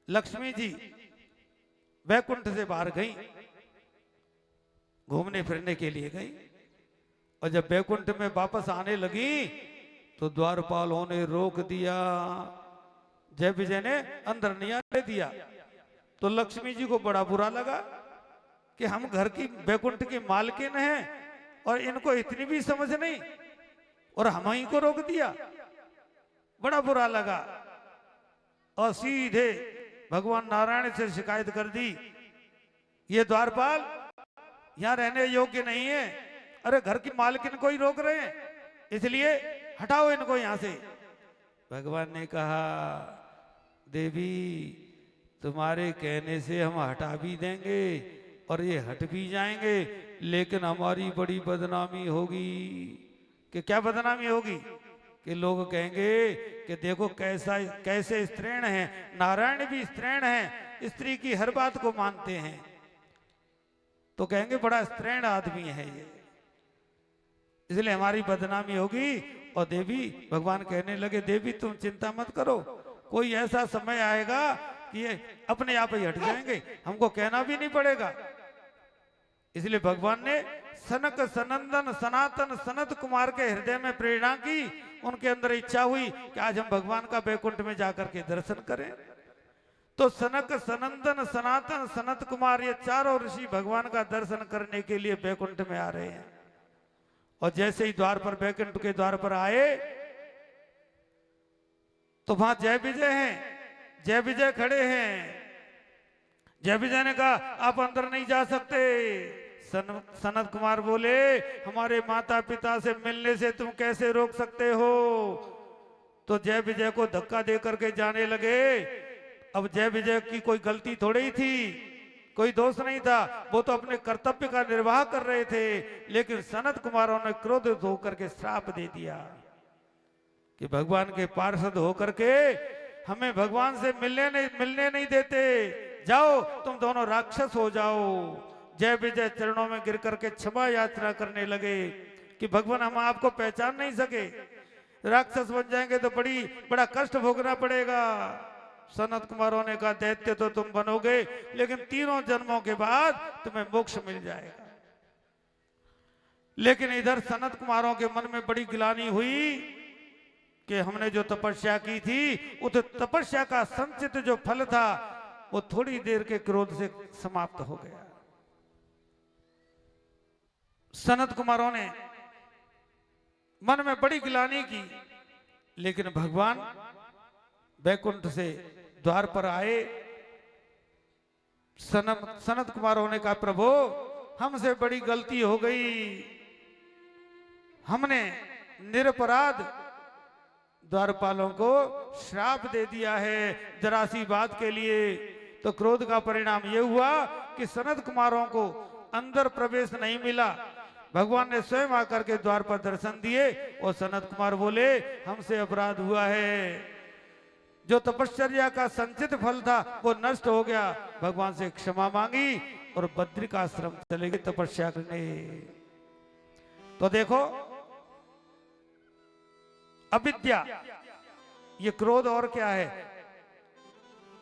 लक्ष्मी जी वैकुंठ से बाहर गई, घूमने फिरने के लिए गई, और जब वैकुंठ में वापस आने लगी तो द्वारपालों ने रोक दिया। जय विजय ने अंदर नहीं आने दिया। तो लक्ष्मी जी को बड़ा बुरा लगा कि हम घर की वैकुंठ की मालकिन हैं और इनको इतनी भी समझ नहीं, और हम ही को रोक दिया। बड़ा बुरा लगा और सीधे भगवान नारायण से शिकायत कर दी, ये द्वारपाल यहां रहने योग्य नहीं है। अरे घर की मालकिन को ही रोक रहे हैं, इसलिए हटाओ इनको यहां से। भगवान ने कहा, देवी तुम्हारे कहने से हम हटा भी देंगे और ये हट भी जाएंगे, लेकिन हमारी बड़ी बदनामी होगी। कि क्या बदनामी होगी? कि लोग कहेंगे कि देखो कैसे स्त्रीण हैं, नारायण भी स्त्रीण हैं, स्त्री की हर बात को मानते हैं। तो कहेंगे बड़ा स्त्रीण आदमी है ये, इसलिए हमारी बदनामी होगी। और देवी, भगवान कहने लगे, देवी तुम चिंता मत करो, कोई ऐसा समय आएगा कि ये अपने आप ही हट जाएंगे, हमको कहना भी नहीं पड़ेगा। इसलिए भगवान ने सनक सनंदन सनातन सनत कुमार के हृदय में प्रेरणा की। उनके अंदर इच्छा हुई कि आज हम भगवान का वैकुंठ में जाकर के दर्शन करें। तो सनक सनंदन सनातन सनत कुमार, ये चारों ऋषि भगवान का दर्शन करने के लिए वैकुंठ में आ रहे हैं। और जैसे ही द्वार पर, वैकुंठ के द्वार पर आए, तो वहां जय विजय हैं, जय विजय खड़े हैं। जय विजय ने कहा, आप अंदर नहीं जा सकते। सनत कुमार बोले, हमारे माता पिता से मिलने से तुम कैसे रोक सकते हो? तो जय विजय को धक्का दे करके जाने लगे। अब जय विजय की कोई गलती थोड़ी ही थी, कोई दोष नहीं था, वो तो अपने कर्तव्य का निर्वाह कर रहे थे। लेकिन सनत कुमारों ने क्रोधित होकर के श्राप दे दिया कि भगवान के पार्षद होकर के हमें भगवान से मिलने नहीं देते, जाओ तुम दोनों राक्षस हो जाओ। जय विजय चरणों में गिर करके क्षमा याचना करने लगे कि भगवान हम आपको पहचान नहीं सके, राक्षस बन जाएंगे तो बड़ा कष्ट भोगना पड़ेगा। सनत कुमारों ने कहा दैत्य तो तुम बनोगे, लेकिन 3 जन्मों के बाद तुम्हें मोक्ष मिल जाएगा। लेकिन इधर सनत कुमारों के मन में बड़ी गिलानी हुई कि हमने जो तपस्या की थी उस तपस्या का संचित जो फल था वो थोड़ी देर के क्रोध से समाप्त हो गया। सनत कुमारों ने मन में बड़ी गिलानी की, लेकिन भगवान बैकुंठ से द्वार पर आए। सनत कुमारों ने कहा प्रभु हमसे बड़ी गलती हो गई, हमने निरपराध द्वारपालों को श्राप दे दिया है जरा सी बात के लिए। तो क्रोध का परिणाम यह हुआ कि सनत कुमारों को अंदर प्रवेश नहीं मिला। भगवान ने स्वयं आकर के द्वार पर दर्शन दिए और सनत कुमार बोले हमसे अपराध हुआ है, जो तपश्चर्या का संचित फल था वो नष्ट हो गया। भगवान से क्षमा मांगी और बद्रिकाश्रम चले गए तपस्या करने। तो देखो अविद्या, ये क्रोध और क्या है,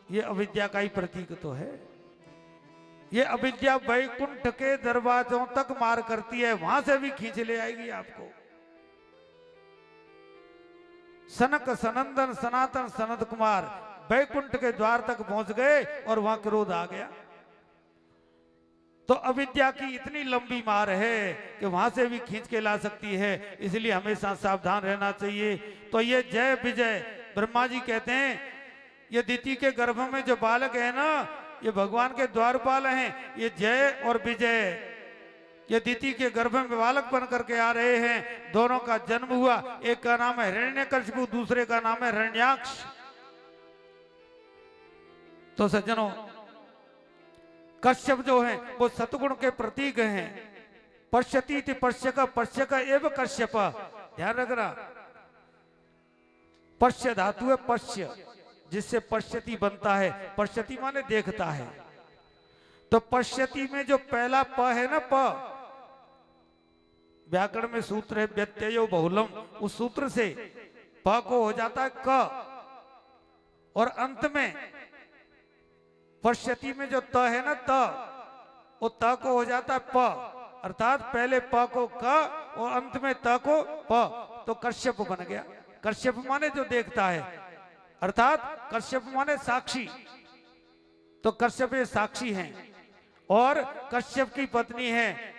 ये अविद्या का ही प्रतीक तो है। ये अविद्या वैकुंठ के दरवाजों तक मार करती है, वहां से भी खींच ले आएगी आपको। सनक सनंदन सनातन सनत कुमार वैकुंठ के द्वार तक पहुंच गए और वहां क्रोध आ गया। तो अविद्या की इतनी लंबी मार है कि वहां से भी खींच के ला सकती है, इसलिए हमेशा सावधान रहना चाहिए। तो ये जय विजय ब्रह्मा जी कहते हैं ये दिति के गर्भ में जो बालक है ना, ये भगवान के द्वारपाल हैं। ये जय और विजय ये दिति के गर्भ में बालक बन करके आ रहे हैं। दोनों का जन्म हुआ, एक का नाम है हिरण्यकशिपु, दूसरे का नाम है हिरण्याक्ष। तो सज्जनों कश्यप जो है वो सतगुण के प्रतीक हैं। पश्यति पश्यक एवं कश्यप, ध्यान रखना। पश्य धातु है पश्य, जिससे पश्यति बनता है। पश्यति माने देखता है। तो पश्यति में जो पहला प है ना, प व्याकरण में सूत्र है व्यत्ययो बहुलम, उस सूत्र से प को हो जाता है क, और अंत में पश्यति में जो त है ना त, वो त को हो जाता है प, अर्थात पहले प को क और अंत में त को प। तो कश्यप बन गया। कश्यप माने जो देखता है, अर्थात कश्यप माने साक्षी। तो कश्यप ये साक्षी हैं। और कश्यप की पत्नी है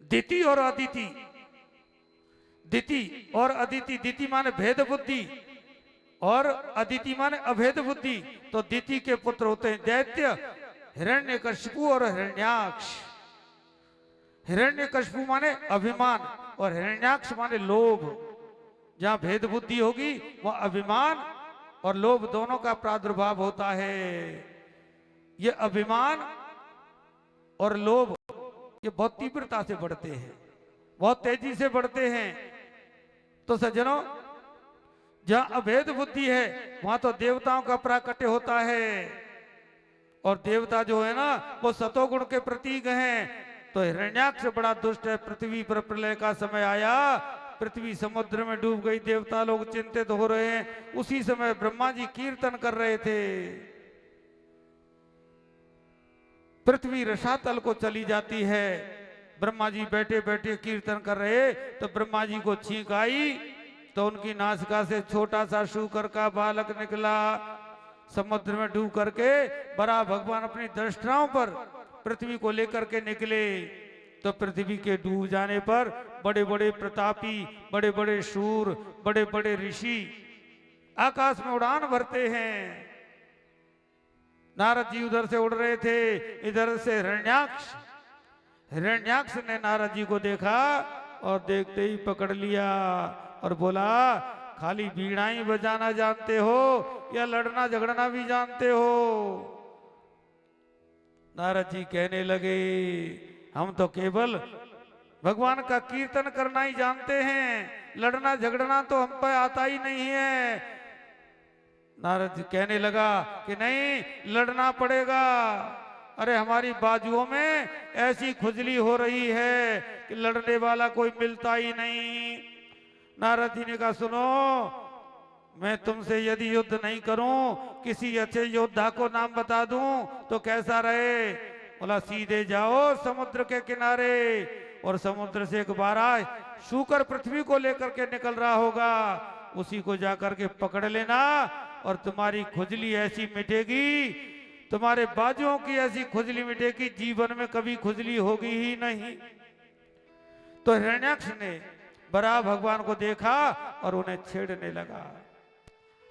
दिति और अदिति। दिति और अदिति, दिति माने भेद बुद्धि और अदिति माने अभेद बुद्धि। तो दिति के पुत्र होते हैं दैत्य हिरण्यकशिपु और हिरण्याक्ष। हिरण्यकशिपु माने अभिमान और हिरण्याक्ष माने लोभ। जहां भेद बुद्धि होगी वह अभिमान और लोभ दोनों का प्रादुर्भाव होता है। ये अभिमान और लोभ ये बहुत तीव्रता से बढ़ते हैं, बहुत तेजी से बढ़ते हैं। तो सज्जनों जहां अभेद बुद्धि है वहां तो देवताओं का प्राकट्य होता है, और देवता जो है ना वो सतोगुण के प्रतीक हैं। तो हिरण्याक्ष बड़ा दुष्ट है। पृथ्वी पर प्रलय का समय आया, पृथ्वी समुद्र में डूब गई, देवता लोग चिंतित हो रहे हैं। उसी समय ब्रह्मा जी कीर्तन कर रहे थे। पृथ्वी रसातल को चली जाती है। ब्रह्मा जी बैठे बैठे कीर्तन कर रहे, तो ब्रह्मा जी को छींक आई, तो उनकी नासिका से छोटा सा शूकर का बालक निकला। समुद्र में डूब करके बड़ा भगवान अपनी दृष्टाओं पर पृथ्वी को लेकर के निकले। तो पृथ्वी के डूब जाने पर बड़े बड़े प्रतापी, बड़े बड़े शूर, बड़े बड़े ऋषि आकाश में उड़ान भरते हैं। नारद जी उधर से उड़ रहे थे, इधर से हिरण्याक्ष। हिरण्याक्ष ने नारद जी को देखा और देखते ही पकड़ लिया और बोला खाली वीणा ही बजाना जानते हो या लड़ना झगड़ना भी जानते हो? नारद जी कहने लगे हम तो केवल भगवान का कीर्तन करना ही जानते हैं, लड़ना झगड़ना तो हम पर आता ही नहीं है। नारद जी कहने लगा कि नहीं, लड़ना पड़ेगा। अरे हमारी बाजुओं में ऐसी खुजली हो रही है कि लड़ने वाला कोई मिलता ही नहीं। नारद जी ने कहा सुनो, मैं तुमसे यदि युद्ध नहीं करूं, किसी अच्छे योद्धा को नाम बता दूं तो कैसा रहे? बोला सीधे जाओ समुद्र के किनारे, और समुद्र से एक बाराह शूकर पृथ्वी को लेकर के निकल रहा होगा, उसी को जाकर के पकड़ लेना और तुम्हारी खुजली ऐसी मिटेगी, तुम्हारे बाजुओं की ऐसी खुजली मिटेगी, जीवन में कभी खुजली होगी ही नहीं। तो हिरण्याक्ष ने बराह भगवान को देखा और उन्हें छेड़ने लगा,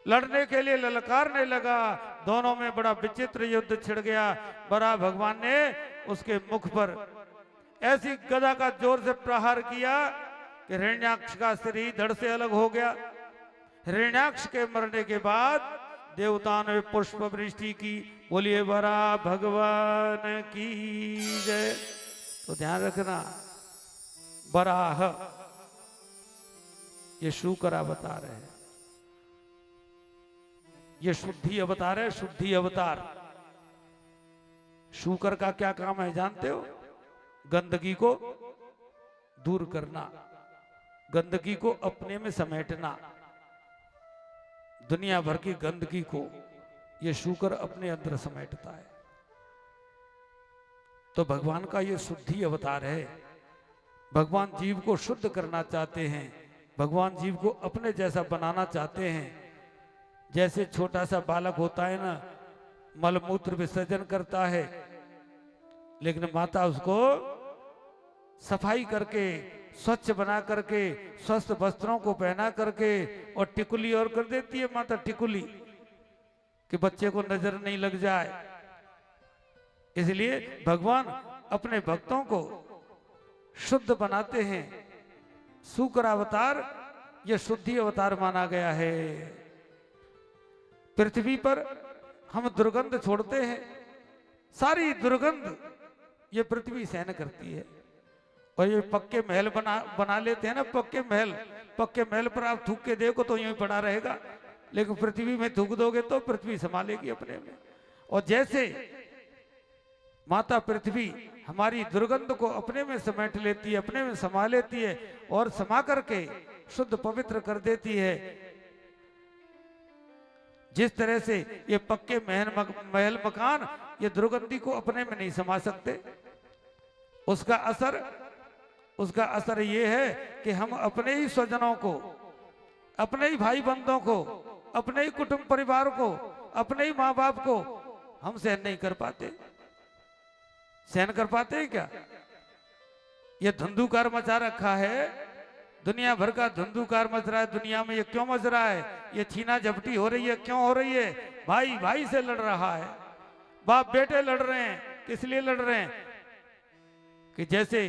लड़ने के लिए ललकारने लगा। दोनों में बड़ा विचित्र युद्ध छिड़ गया। बराह भगवान ने उसके मुख पर ऐसी गदा का जोर से प्रहार किया कि हिरण्याक्ष का शरीर धड़ से अलग हो गया। हिरण्याक्ष के मरने के बाद देवताओं ने पुष्प वृष्टि की। बोलिए बराह भगवान की जय। तो ध्यान रखना, बराह ये शूकर अवतार है, ये शुद्धि अवतार है, शुद्धि अवतार। शूकर का क्या काम है जानते हो? गंदगी को दूर करना, गंदगी को अपने में समेटना, दुनिया भर की गंदगी को ये शूकर अपने अंदर समेटता है। तो भगवान का ये शुद्धि अवतार है। भगवान जीव को शुद्ध करना चाहते हैं, भगवान जीव को अपने जैसा बनाना चाहते हैं। जैसे छोटा सा बालक होता है ना, मलमूत्र विसर्जन करता है, लेकिन माता उसको सफाई करके, स्वच्छ बना करके, स्वस्थ वस्त्रों को पहना करके और टिकुली और कर देती है माता, टिकुली, कि बच्चे को नजर नहीं लग जाए। इसलिए भगवान अपने भक्तों को शुद्ध बनाते हैं। शूकर अवतार यह शुद्धि अवतार माना गया है। पृथ्वी पर हम दुर्गंध छोड़ते हैं, सारी दुर्गंध ये पृथ्वी सहन करती है। और ये पक्के महल बना लेते हैं ना, पक्के महल पर आप थूक के देखो तो यूं ही पड़ा रहेगा, लेकिन पृथ्वी में थूक दोगे तो पृथ्वी संभालेगी अपने में। और जैसे माता पृथ्वी हमारी दुर्गंध को अपने में समेट लेती है, अपने में समा लेती है और समा करके शुद्ध पवित्र कर देती है, जिस तरह से ये पक्के महल मकान ये दुर्गंधी को अपने में नहीं समा सकते। उसका असर ये है कि हम अपने ही स्वजनों को, अपने ही भाई बंधुओं को, अपने ही कुटुंब परिवार को, अपने ही माँ बाप को हम सहन नहीं कर पाते। सहन कर पाते हैं क्या? ये धुंधुकार मचा रखा है, दुनिया भर का धुंधुकार मच रहा है। दुनिया में ये क्यों मच रहा है? ये छीना झपटी हो रही है, क्यों हो रही है? भाई भाई से लड़ रहा है, बाप बेटे लड़ रहे हैं। किस लिए लड़ रहे हैं? कि जैसे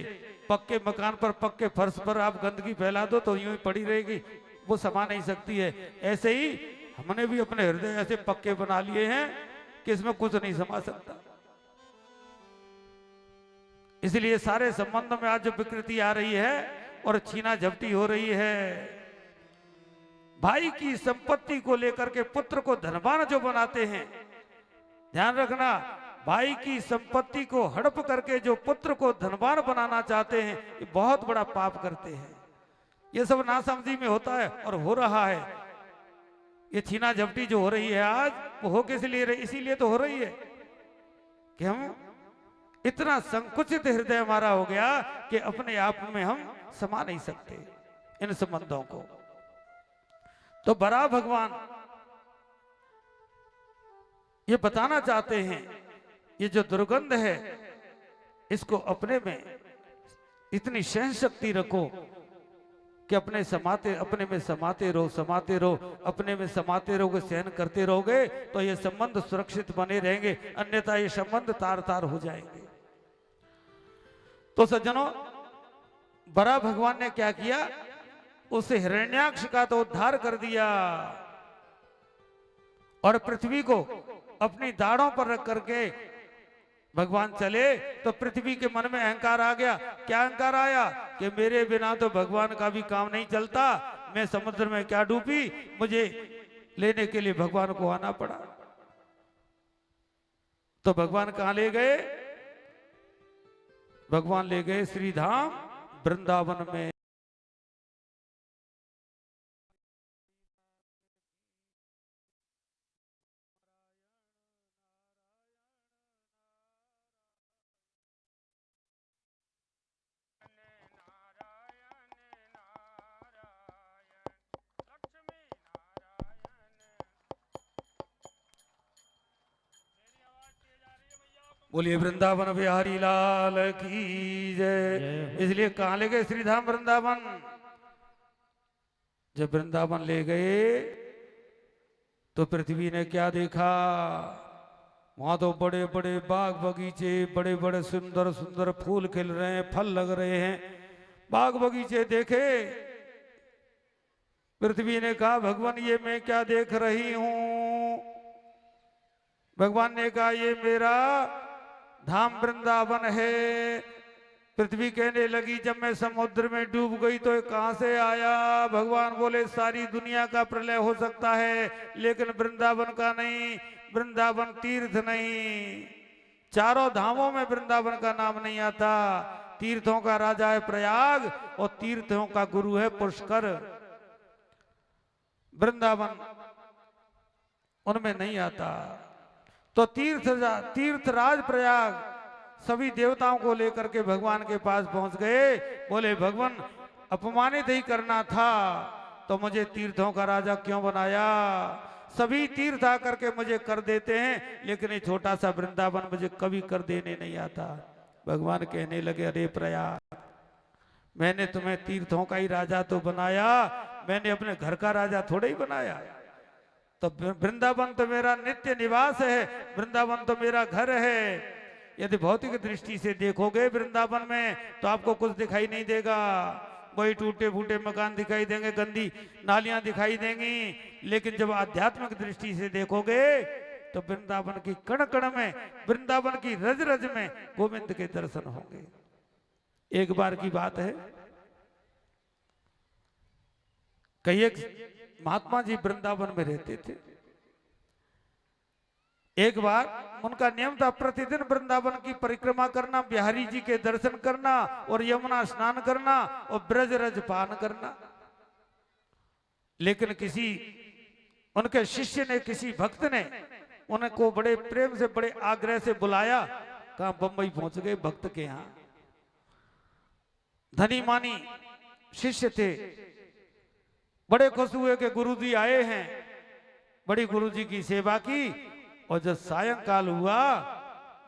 पक्के मकान पर, पक्के फर्श पर आप गंदगी फैला दो तो यूं ही पड़ी रहेगी, वो समा नहीं सकती है। ऐसे ही हमने भी अपने हृदय ऐसे पक्के बना लिए हैं कि इसमें कुछ नहीं समा सकता। इसलिए सारे संबंधों में आज जो विकृति आ रही है और छीना झपटी हो रही है। भाई की संपत्ति को लेकर के पुत्र को धनवान जो बनाते हैं, ध्यान रखना, भाई की संपत्ति को हड़प करके जो पुत्र को धनवान बनाना चाहते हैं, ये बहुत बड़ा पाप करते हैं। ये सब नासमझी में होता है और हो रहा है। ये छीना झपटी जो हो रही है आज, वो हो किस लिए रही? इसीलिए तो हो रही है कि हम इतना संकुचित हृदय हमारा हो गया कि अपने आप में हम समा नहीं सकते इन संबंधों को। तो बराह भगवान ये बताना चाहते हैं, ये जो दुर्गंध है इसको अपने में इतनी सहन शक्ति रखो कि अपने में समाते रहो, अपने में समाते रहोगे, सहन करते रहोगे तो ये संबंध सुरक्षित बने रहेंगे, अन्यथा ये संबंध तार तार हो जाएंगे। तो सज्जनों, बराह भगवान ने क्या किया? उस हिरण्याक्ष का तो उद्धार कर दिया और पृथ्वी को अपनी दाढ़ों पर रख करके भगवान चले तो पृथ्वी के मन में अहंकार आ गया। क्या अहंकार आया? कि मेरे बिना तो भगवान का भी काम नहीं चलता, मैं समुद्र में क्या डूबी, मुझे लेने के लिए भगवान को आना पड़ा। तो भगवान कहां ले गए? भगवान ले गए श्री धाम वृंदावन में। बोलिए वृंदावन बिहारी लाल की जय। इसलिए कहां ले गए? श्रीधाम वृंदावन। जब वृंदावन ले गए तो पृथ्वी ने क्या देखा? वहां तो बड़े बड़े बाग बगीचे, बड़े बड़े सुंदर सुंदर फूल खिल रहे हैं, फल लग रहे हैं। बाग बगीचे देखे। पृथ्वी ने कहा भगवान ये मैं क्या देख रही हूं? भगवान ने कहा ये मेरा धाम वृंदावन है। पृथ्वी कहने लगी जब मैं समुद्र में डूब गई तो ये कहां से आया? भगवान बोले सारी दुनिया का प्रलय हो सकता है लेकिन वृंदावन का नहीं। वृंदावन तीर्थ नहीं। चारों धामों में वृंदावन का नाम नहीं आता। तीर्थों का राजा है प्रयाग और तीर्थों का गुरु है पुष्कर। वृंदावन उनमें नहीं आता। तो तीर्थराज प्रयाग सभी देवताओं को लेकर के भगवान के पास पहुंच गए। बोले भगवान अपमानित ही करना था तो मुझे तीर्थों का राजा क्यों बनाया? सभी तीर्थ आकर के मुझे कर देते हैं लेकिन ये छोटा सा वृंदावन मुझे कभी कर देने नहीं आता। भगवान कहने लगे अरे प्रयाग मैंने तुम्हें तीर्थों का ही राजा तो बनाया, मैंने अपने घर का राजा थोड़ा ही बनाया। तो वृंदावन तो मेरा नित्य निवास है, वृंदावन तो मेरा घर है। यदि भौतिक दृष्टि से देखोगे वृंदावन में तो आपको कुछ दिखाई नहीं देगा। वही टूटे फूटे मकान दिखाई देंगे, गंदी नालियां दिखाई देंगी। लेकिन जब आध्यात्मिक दृष्टि से देखोगे तो वृंदावन की कण कण में, वृंदावन की रज रज में गोविंद के दर्शन होंगे। एक बार की बात है, कई महात्मा जी वृंदावन में रहते थे। एक बार उनका नियम था प्रतिदिन वृंदावन की परिक्रमा करना, बिहारी जी के दर्शन करना और यमुना स्नान करना और ब्रज रज पान करना। लेकिन किसी उनके शिष्य ने, किसी भक्त ने उनको बड़े प्रेम से, बड़े आग्रह से बुलाया। कहा बंबई पहुंच गए भक्त के यहां। धनी मानी शिष्य थे, बड़े खुश हुए कि गुरुजी आए हैं। बड़ी गुरुजी की सेवा की और जब सायंकाल हुआ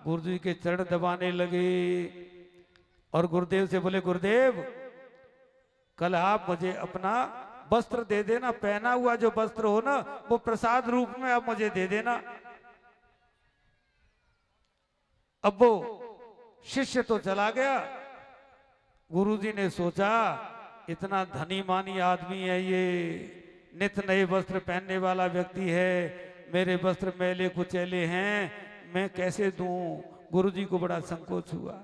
गुरुजी के चरण दबाने लगे और गुरुदेव से बोले गुरुदेव कल आप मुझे अपना वस्त्र दे देना, पहना हुआ जो वस्त्र हो ना वो प्रसाद रूप में आप मुझे दे देना। अब वो शिष्य तो चला गया। गुरुजी ने सोचा इतना धनी मानी आदमी है ये, नित नए वस्त्र पहनने वाला व्यक्ति है, मेरे वस्त्र मैले कुचैले हैं, मैं कैसे दूं? गुरुजी को बड़ा संकोच हुआ।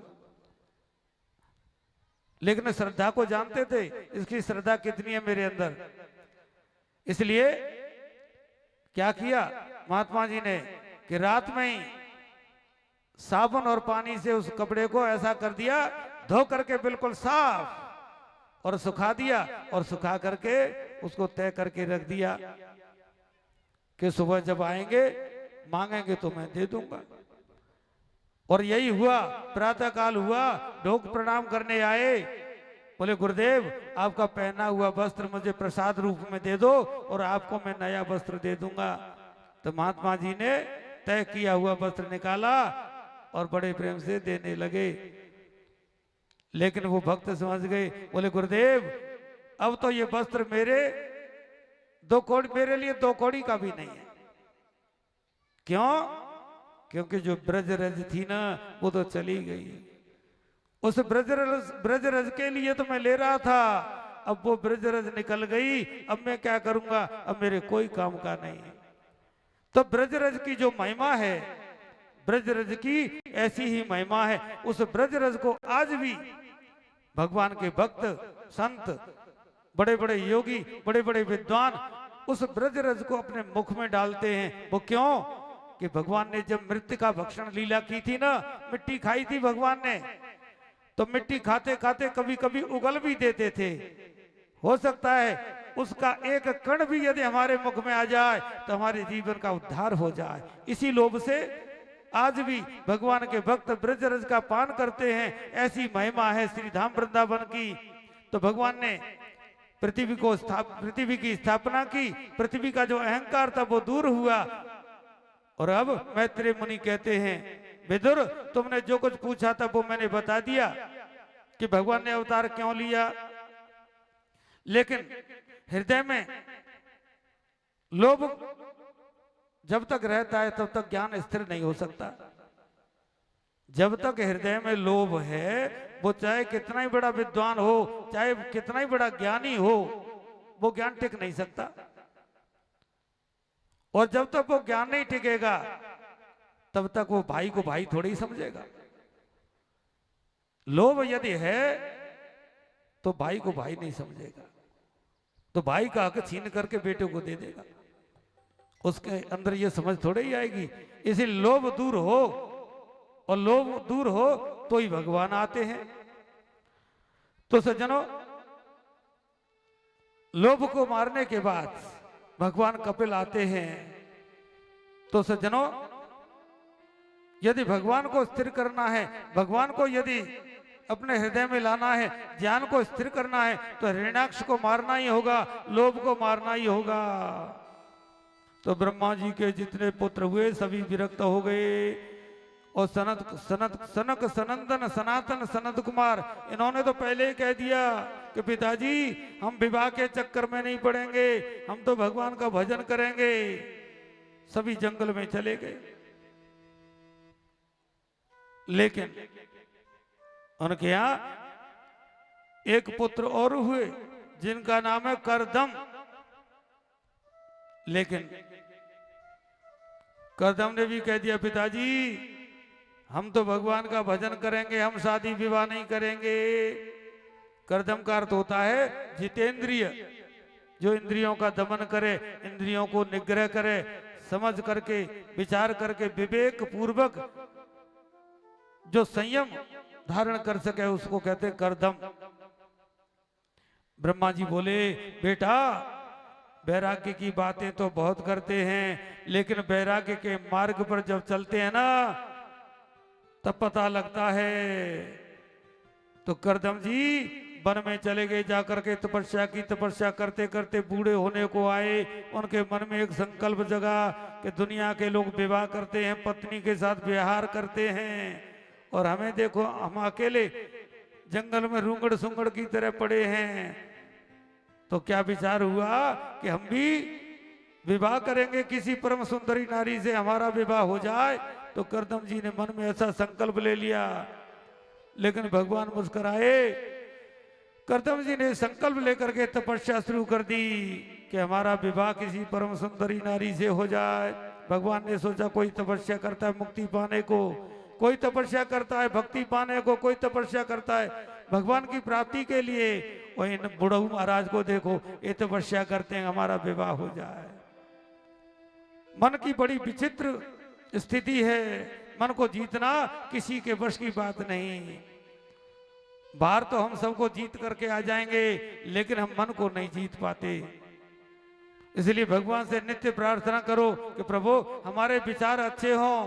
लेकिन श्रद्धा को जानते थे इसकी श्रद्धा कितनी है मेरे अंदर। इसलिए क्या किया महात्मा जी ने कि रात में ही साबुन और पानी से उस कपड़े को ऐसा कर दिया, धो करके बिल्कुल साफ, और सुखा दिया और सुखा करके उसको तय करके रख दिया कि सुबह जब आएंगे मांगेंगे तो मैं दे दूंगा। और यही हुआ। प्रातः काल हुआ, ढोक प्रणाम करने आए। बोले गुरुदेव आपका पहना हुआ वस्त्र मुझे प्रसाद रूप में दे दो और आपको मैं नया वस्त्र दे दूंगा। तो महात्मा जी ने तय किया हुआ वस्त्र निकाला और बड़े प्रेम से देने लगे। लेकिन वो भक्त समझ गए, बोले गुरुदेव अब तो ये वस्त्र मेरे लिए 2 कौड़ी का भी नहीं है। क्यों? क्योंकि जो ब्रज रज थी ना वो तो चली गई। उस ब्रज रज के लिए तो मैं ले रहा था, अब वो ब्रज रज निकल गई, अब मैं क्या करूंगा? अब मेरे कोई काम का नहीं है। तो ब्रज रज की जो महिमा है, ब्रज रज की ऐसी ही महिमा है। उस ब्रज रज को आज भी भगवान के भक्त, संत, बड़े बड़े योगी, बड़े बड़े विद्वान उस ब्रज रज को अपने मुख में डालते हैं। वो क्यों? कि भगवान ने जब मृत्यु का भक्षण लीला की थी ना, मिट्टी खाई थी भगवान ने, तो मिट्टी खाते खाते कभी कभी उगल भी देते थे। हो सकता है उसका एक कण भी यदि हमारे मुख में आ जाए तो हमारे जीवन का उद्धार हो जाए। इसी लोभ से आज भी भगवान के भक्त ब्रज रज का पान करते हैं। ऐसी महिमा है श्री धाम वृंदावन की। तो भगवान ने पृथ्वी की स्थापना की, पृथ्वी का जो अहंकार था वो दूर हुआ। और अब मैत्रेय मुनि कहते हैं, विदुर तुमने जो कुछ पूछा था वो मैंने बता दिया कि भगवान ने अवतार क्यों लिया। लेकिन हृदय में लोभ जब तक रहता है तब तक ज्ञान स्थिर नहीं हो सकता। जब तक हृदय में लोभ है, वो चाहे कितना ही बड़ा विद्वान हो, चाहे कितना ही बड़ा ज्ञानी हो, वो ज्ञान टिक नहीं सकता। और जब तक वो ज्ञान नहीं टिकेगा तब तक वो भाई को भाई थोड़ी ही समझेगा। लोभ यदि है तो भाई को भाई नहीं समझेगा, तो भाई का हक छीन करके बेटे को दे देगा। उसके अंदर ये समझ थोड़े ही आएगी। इसीलिए लोभ दूर हो, और लोभ दूर हो तो ही भगवान आते हैं। तो सज्जनों, लोभ को मारने के बाद भगवान कपिल आते हैं। तो सज्जनों, यदि भगवान को स्थिर करना है, भगवान को यदि अपने हृदय में लाना है, ज्ञान को स्थिर करना है, तो हिरण्याक्ष को मारना ही होगा, लोभ को मारना ही होगा। तो ब्रह्मा जी के जितने पुत्र हुए सभी विरक्त हो गए। और सनक सनंदन सनातन सनत कुमार, इन्होंने तो पहले ही कह दिया कि पिताजी हम विवाह के चक्कर में नहीं पड़ेंगे, हम तो भगवान का भजन करेंगे। सभी जंगल में चले गए। लेकिन उनके यहां एक पुत्र और हुए जिनका नाम है करदम। लेकिन करदम ने भी कह दिया, पिताजी हम तो भगवान का भजन करेंगे, हम शादी विवाह नहीं करेंगे। करदम का अर्थ होता है जितेंद्रिय, जो इंद्रियों का दमन करे, इंद्रियों को निग्रह करे, समझ करके विचार करके विवेक पूर्वक जो संयम धारण कर सके उसको कहते हैं करदम। ब्रह्मा जी बोले, बेटा वैराग्य की बातें तो बहुत करते हैं, लेकिन वैराग्य के मार्ग पर जब चलते हैं ना तब पता लगता है। तो करदम जी वन में चले गए, जाकर के तपस्या की, तपस्या करते करते बूढ़े होने को आए। उनके मन में एक संकल्प जगा कि दुनिया के लोग विवाह करते हैं, पत्नी के साथ व्यवहार करते हैं, और हमें देखो हम अकेले जंगल में रूंगड़ सुंगड़ की तरह पड़े हैं। तो क्या विचार हुआ कि हम भी विवाह करेंगे, किसी परम सुंदरी नारी से हमारा विवाह हो जाए। तो करदम जी ने मन में ऐसा संकल्प ले लिया। लेकिन भगवान मुस्कुराए। करदम जी ने संकल्प लेकर के तपस्या शुरू कर दी कि हमारा विवाह किसी परम सुंदरी नारी से हो जाए। भगवान ने सोचा कोई तपस्या करता है मुक्ति पाने को, कोई तपस्या करता है भक्ति पाने को, कोई तपस्या करता है भगवान की प्राप्ति के लिए। और इन बुढ़ऊ महाराज को देखो, ये तपस्या करते हैं हमारा विवाह हो जाए। मन की बड़ी विचित्र स्थिति है। मन को जीतना किसी के वश की बात नहीं। बाहर तो हम सबको जीत करके आ जाएंगे, लेकिन हम मन को नहीं जीत पाते। इसलिए भगवान से नित्य प्रार्थना करो कि प्रभु हमारे विचार अच्छे हों,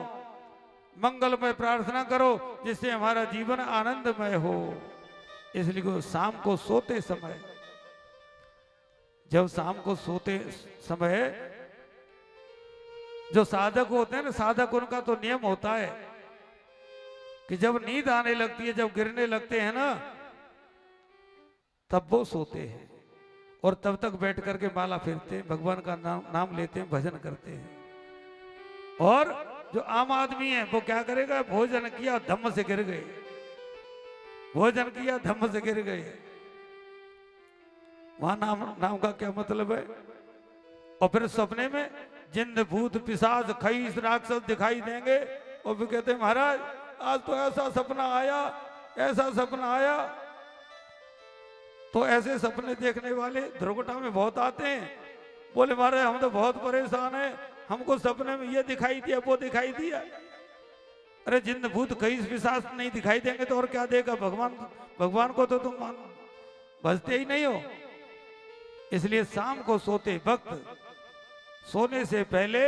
मंगलमय प्रार्थना करो जिससे हमारा जीवन आनंदमय हो। इसलिए शाम को सोते समय, जब शाम को सोते समय जो साधक होते हैं ना, साधक उनका तो नियम होता है कि जब नींद आने लगती है, जब गिरने लगते हैं ना, तब वो सोते हैं और तब तक बैठ करके माला फेरते हैं, भगवान का नाम लेते हैं, भजन करते हैं। और जो आम आदमी है वो क्या करेगा, भोजन किया धम्म से गिर गए, भोजन किया धम्म से गिर गए। वहां नाम का क्या मतलब है। और फिर सपने में जिन्न भूत पिशाच खईस राक्षस दिखाई देंगे और फिर कहते हैं महाराज आज तो ऐसा सपना आया, ऐसा सपना आया। तो ऐसे सपने देखने वाले दुर्घटना में बहुत आते हैं। बोले महाराज हम तो बहुत परेशान है, हमको सपने में ये दिखाई दिया वो दिखाई दिया। अरे जिन भूत कई पिशाच नहीं दिखाई देंगे तो और क्या देगा भगवान, भगवान को तो तुम भजते ही नहीं हो। इसलिए शाम को सोते वक्त सोने से पहले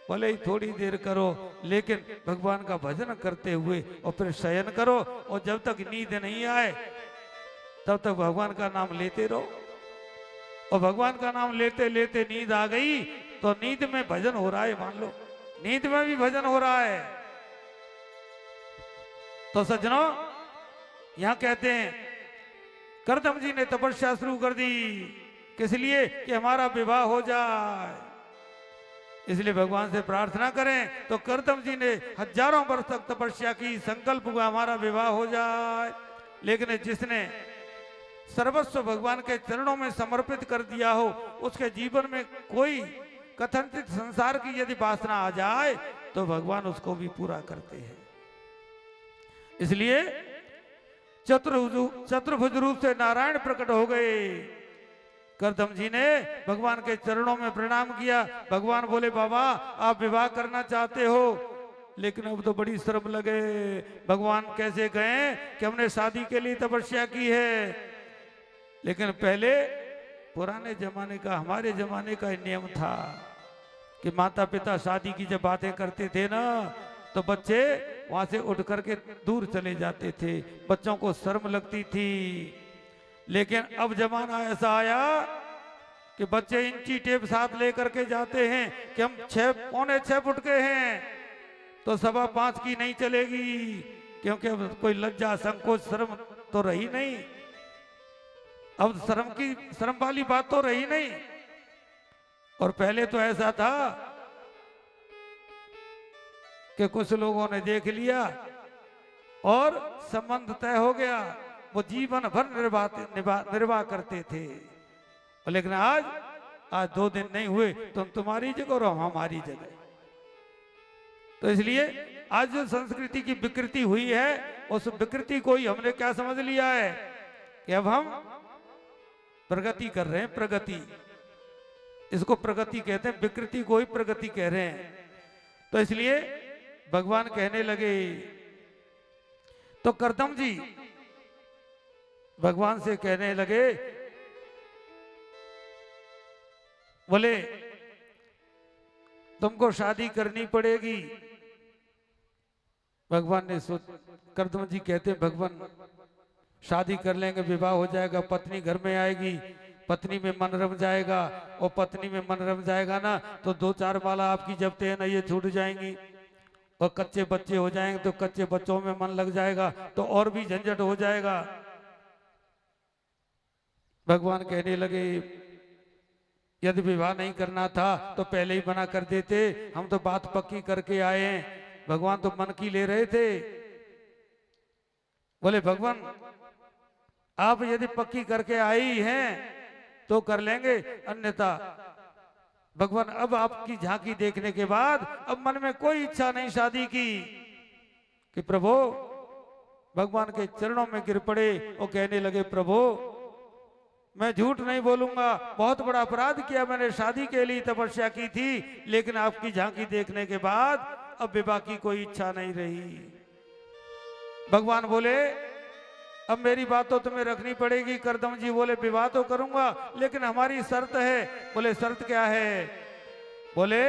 भले ही थोड़ी देर करो, लेकिन भगवान का भजन करते हुए और फिर शयन करो, और जब तक नींद नहीं आए तब तक भगवान का नाम लेते रहो। और भगवान का नाम लेते लेते नींद आ गई तो नींद में भजन हो रहा है, मान लो नींद में भी भजन हो रहा है। तो सज्जनों यहां कहते हैं करदम जी ने तपस्या शुरू कर दी, किस लिए कि हमारा विवाह हो जाए। इसलिए भगवान से प्रार्थना करें। तो करदम जी ने हजारों वर्ष तक तपस्या की, संकल्प हुआ हमारा विवाह हो जाए। लेकिन जिसने सर्वस्व भगवान के चरणों में समर्पित कर दिया हो, उसके जीवन में कोई कथनचित संसार की यदि वासना आ जाए तो भगवान उसको भी पूरा करते हैं। इसलिए चतुर्भुज रूप से नारायण प्रकट हो गए। करदम जी ने भगवान के चरणों में प्रणाम किया। भगवान बोले बाबा आप विवाह करना चाहते हो, लेकिन अब तो बड़ी शर्म लगे। भगवान कैसे गए कि हमने शादी के लिए तपस्या की है, लेकिन पहले पुराने जमाने का, हमारे जमाने का नियम था कि माता पिता शादी की जब बातें करते थे ना, तो बच्चे वहां से उठ करके दूर चले जाते थे, बच्चों को शर्म लगती थी। लेकिन अब जमाना ऐसा आया कि बच्चे इंची टेप साथ लेकर के जाते हैं कि हम 6 फुट के हैं तो 5.25 की नहीं चलेगी, क्योंकि अब कोई लज्जा संकोच शर्म तो रही नहीं, अब शर्म वाली बात तो रही नहीं। और पहले तो ऐसा था कि कुछ लोगों ने देख लिया और संबंध तय हो गया, वो जीवन भर निर्वाह करते थे। लेकिन आज 2 दिन नहीं हुए तुम तुम्हारी जगह और हम हमारी जगह। तो इसलिए आज जो संस्कृति की विकृति हुई है, उस विकृति को ही हमने क्या समझ लिया है कि अब हम प्रगति कर रहे हैं। प्रगति, इसको प्रगति कहते हैं, विकृति को ही प्रगति कह रहे हैं। तो इसलिए भगवान कहने लगे, तो करदम जी भगवान से कहने लगे, बोले तुमको शादी करनी पड़ेगी। भगवान ने करदम जी कहते भगवान शादी कर लेंगे, विवाह हो जाएगा, पत्नी घर में आएगी, पत्नी में मन रम जाएगा, और पत्नी में मन रम जाएगा ना तो 2-4 माला आपकी जबते हैं ना ये छूट जाएंगी, और कच्चे बच्चे हो जाएंगे तो कच्चे बच्चों में मन लग जाएगा तो और भी झंझट हो जाएगा। भगवान कहने लगे यदि विवाह नहीं करना था तो पहले ही मना कर देते, हम तो बात पक्की करके आए हैं। भगवान तो मन की ले रहे थे। बोले भगवान आप यदि पक्की करके आई हैं तो कर लेंगे, अन्यथा भगवान अब आपकी झांकी देखने के बाद अब मन में कोई इच्छा नहीं शादी की। कि प्रभु भगवान के चरणों में गिर पड़े और कहने लगे प्रभु मैं झूठ नहीं बोलूंगा, बहुत बड़ा अपराध किया मैंने, शादी के लिए तपस्या की थी, लेकिन आपकी झांकी देखने के बाद अब विवाह की कोई इच्छा नहीं रही। भगवान बोले अब मेरी बात तो तुम्हें रखनी पड़ेगी। करदम जी बोले विवाह तो करूंगा, लेकिन हमारी शर्त है। बोले शर्त क्या है? बोले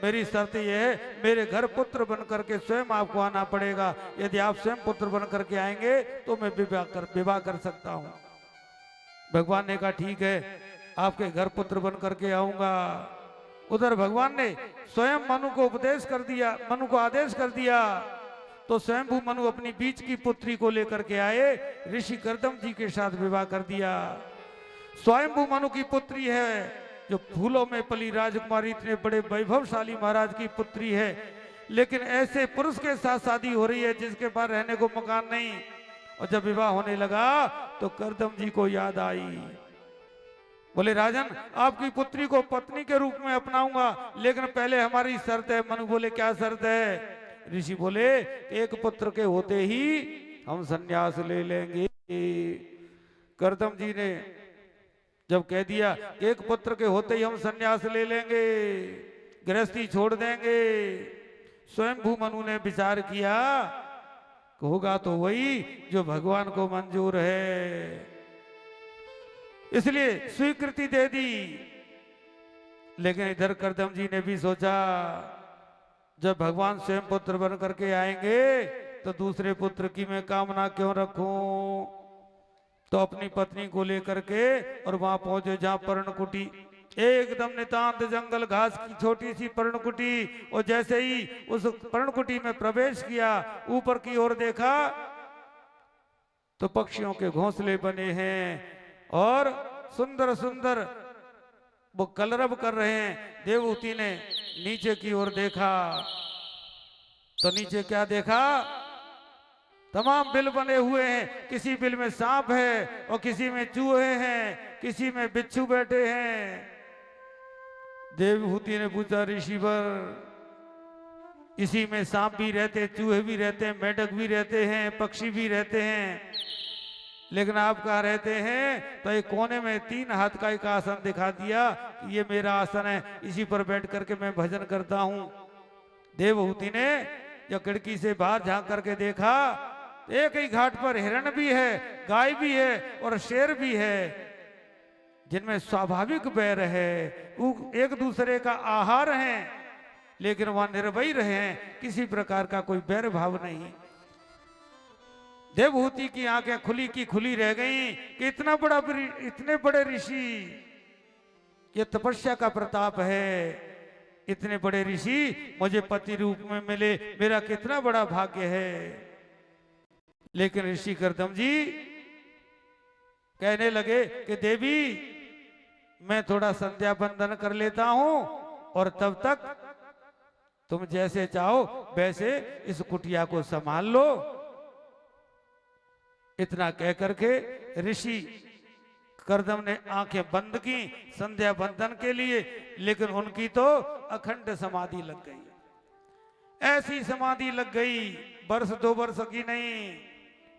मेरी शर्त यह है मेरे घर पुत्र बन करके स्वयं आपको आना पड़ेगा। यदि आप स्वयं पुत्र बन करके आएंगे तो मैं विवाह कर सकता हूं। भगवान ने कहा ठीक है, आपके घर पुत्र बन करके आऊंगा। उधर भगवान ने स्वयं मनु को उपदेश कर दिया, मनु को आदेश कर दिया। तो स्वयंभू मनु अपनी बीच की पुत्री को लेकर के आए, ऋषि करदम जी के साथ विवाह कर दिया। स्वयंभू मनु की पुत्री है जो फूलों में पली राजकुमारी, इतने बड़े वैभवशाली महाराज की पुत्री है, लेकिन ऐसे पुरुष के साथ शादी हो रही है जिसके पास रहने को मकान नहीं। और जब विवाह होने लगा तो करदम जी को याद आई। बोले राजन आपकी पुत्री को पत्नी के रूप में अपनाऊंगा, लेकिन पहले हमारी शर्त है। मनु बोले क्या शर्त है? ऋषि बोले एक पुत्र के होते ही हम संन्यास ले लेंगे। करदम जी ने जब कह दिया कि एक पुत्र के होते ही हम संन्यास ले लेंगे, गृहस्थी छोड़ देंगे, स्वयंभू मनु ने विचार किया कि होगा तो वही जो भगवान को मंजूर है, इसलिए स्वीकृति दे दी। लेकिन इधर कर्दम जी ने भी सोचा जब भगवान स्वयं पुत्र बन करके आएंगे तो दूसरे पुत्र की मैं कामना क्यों रखूं। तो अपनी पत्नी को लेकर के और वहां पहुंचे जहां पर्णकुटी, एकदम नितांत जंगल घास की छोटी सी पर्णकुटी। और जैसे ही उस पर्णकुटी में प्रवेश किया, ऊपर की ओर देखा तो पक्षियों के घोंसले बने हैं और सुंदर सुंदर वो कलरव कर रहे हैं। देवहूति ने नीचे की ओर देखा तो नीचे क्या देखा, तमाम बिल बने हुए हैं, किसी बिल में सांप है और किसी में चूहे हैं, किसी में बिच्छू बैठे हैं। देवहूति ने पूछा ऋषिवर, इसी में सांप भी रहते, चूहे भी रहते हैं, मेढक भी रहते हैं, पक्षी भी रहते हैं, लेकिन आप कहाँ रहते हैं। तो एक कोने में 3 हाथ का एक आसन दिखा दिया, ये मेरा आसन है, इसी पर बैठ करके मैं भजन करता हूं। देवहूति ने जब खिड़की से बाहर झांक करके देखा, एक ही घाट पर हिरण भी है, गाय भी है और शेर भी है, जिनमें स्वाभाविक बैर है, वो एक दूसरे का आहार है, लेकिन वहां निर्भय रहे हैं, किसी प्रकार का कोई बैर भाव नहीं। देवहूति की आंखें खुली की खुली रह गईं कि इतने बड़े ऋषि, ये तपस्या का प्रताप है, इतने बड़े ऋषि मुझे पति रूप में मिले, मेरा कितना बड़ा भाग्य है। लेकिन ऋषि कर्दम जी कहने लगे कि देवी मैं थोड़ा संध्या बंदन कर लेता हूं और तब तक तुम जैसे चाहो वैसे इस कुटिया को संभाल लो। इतना कह करके ऋषि कर्दम ने आंखें बंद की संध्या बंदन के लिए, लेकिन उनकी तो अखंड समाधि लग गई। ऐसी समाधि लग गई, वर्ष 2 वर्ष की नहीं,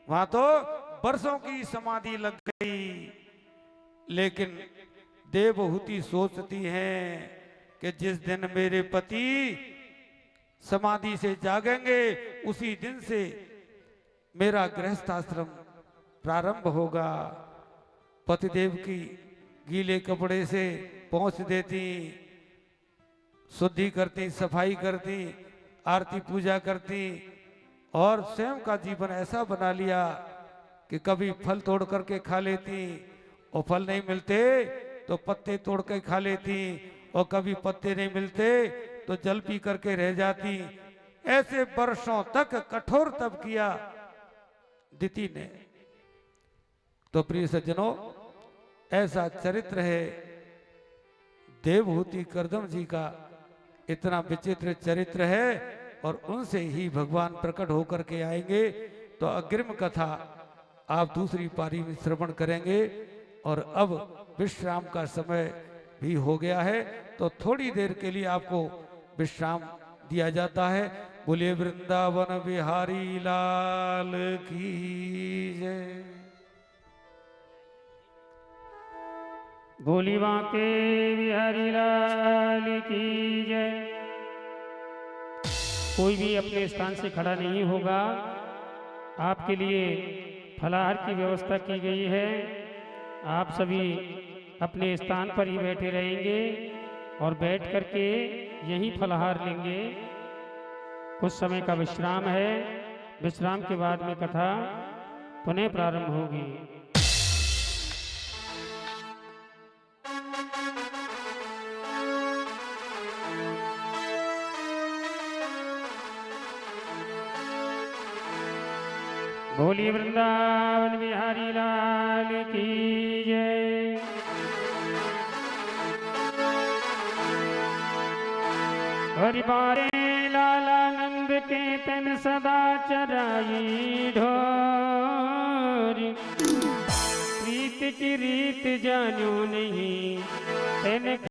वहां तो वर्षों की समाधि लग गई। लेकिन देवहूति सोचती हैं कि जिस दिन मेरे पति समाधि से जागेंगे उसी दिन से मेरा गृहस्थाश्रम प्रारंभ होगा। पतिदेव की गीले कपड़े से पहुंच देती, शुद्धि करती, सफाई करती, आरती पूजा करती और स्वयं का जीवन ऐसा बना लिया कि कभी फल तोड़ करके खा लेती और फल नहीं मिलते तो पत्ते तोड़ के खा लेती और कभी पत्ते नहीं मिलते तो जल पी करके रह जाती। ऐसे वर्षों तक कठोर तप किया दिति ने। तो प्रिय सज्जनों, ऐसा चरित्र है देवहूति कर्दम जी का, इतना विचित्र चरित्र है और उनसे ही भगवान प्रकट होकर के आएंगे। तो अग्रिम कथा आप दूसरी पारी में श्रवण करेंगे। और अब विश्राम का समय भी हो गया है, तो थोड़ी देर के लिए आपको विश्राम दिया जाता है। बोलिए वृंदावन बिहारी लाल की जय। बोली बांके बिहारी लाल की जय। कोई भी अपने स्थान से खड़ा नहीं होगा, आपके लिए फलाहार की व्यवस्था की गई है। आप सभी अपने स्थान पर ही बैठे रहेंगे और बैठ करके यहीं फलाहार लेंगे। कुछ समय का विश्राम है, विश्राम के बाद में कथा पुनः प्रारंभ होगी। बोली वृंदावन बिहारी लाल की जय। हरि बारे लालानंद के तन सदा चराई ढोर, प्रीत की रीत जानो नहीं तन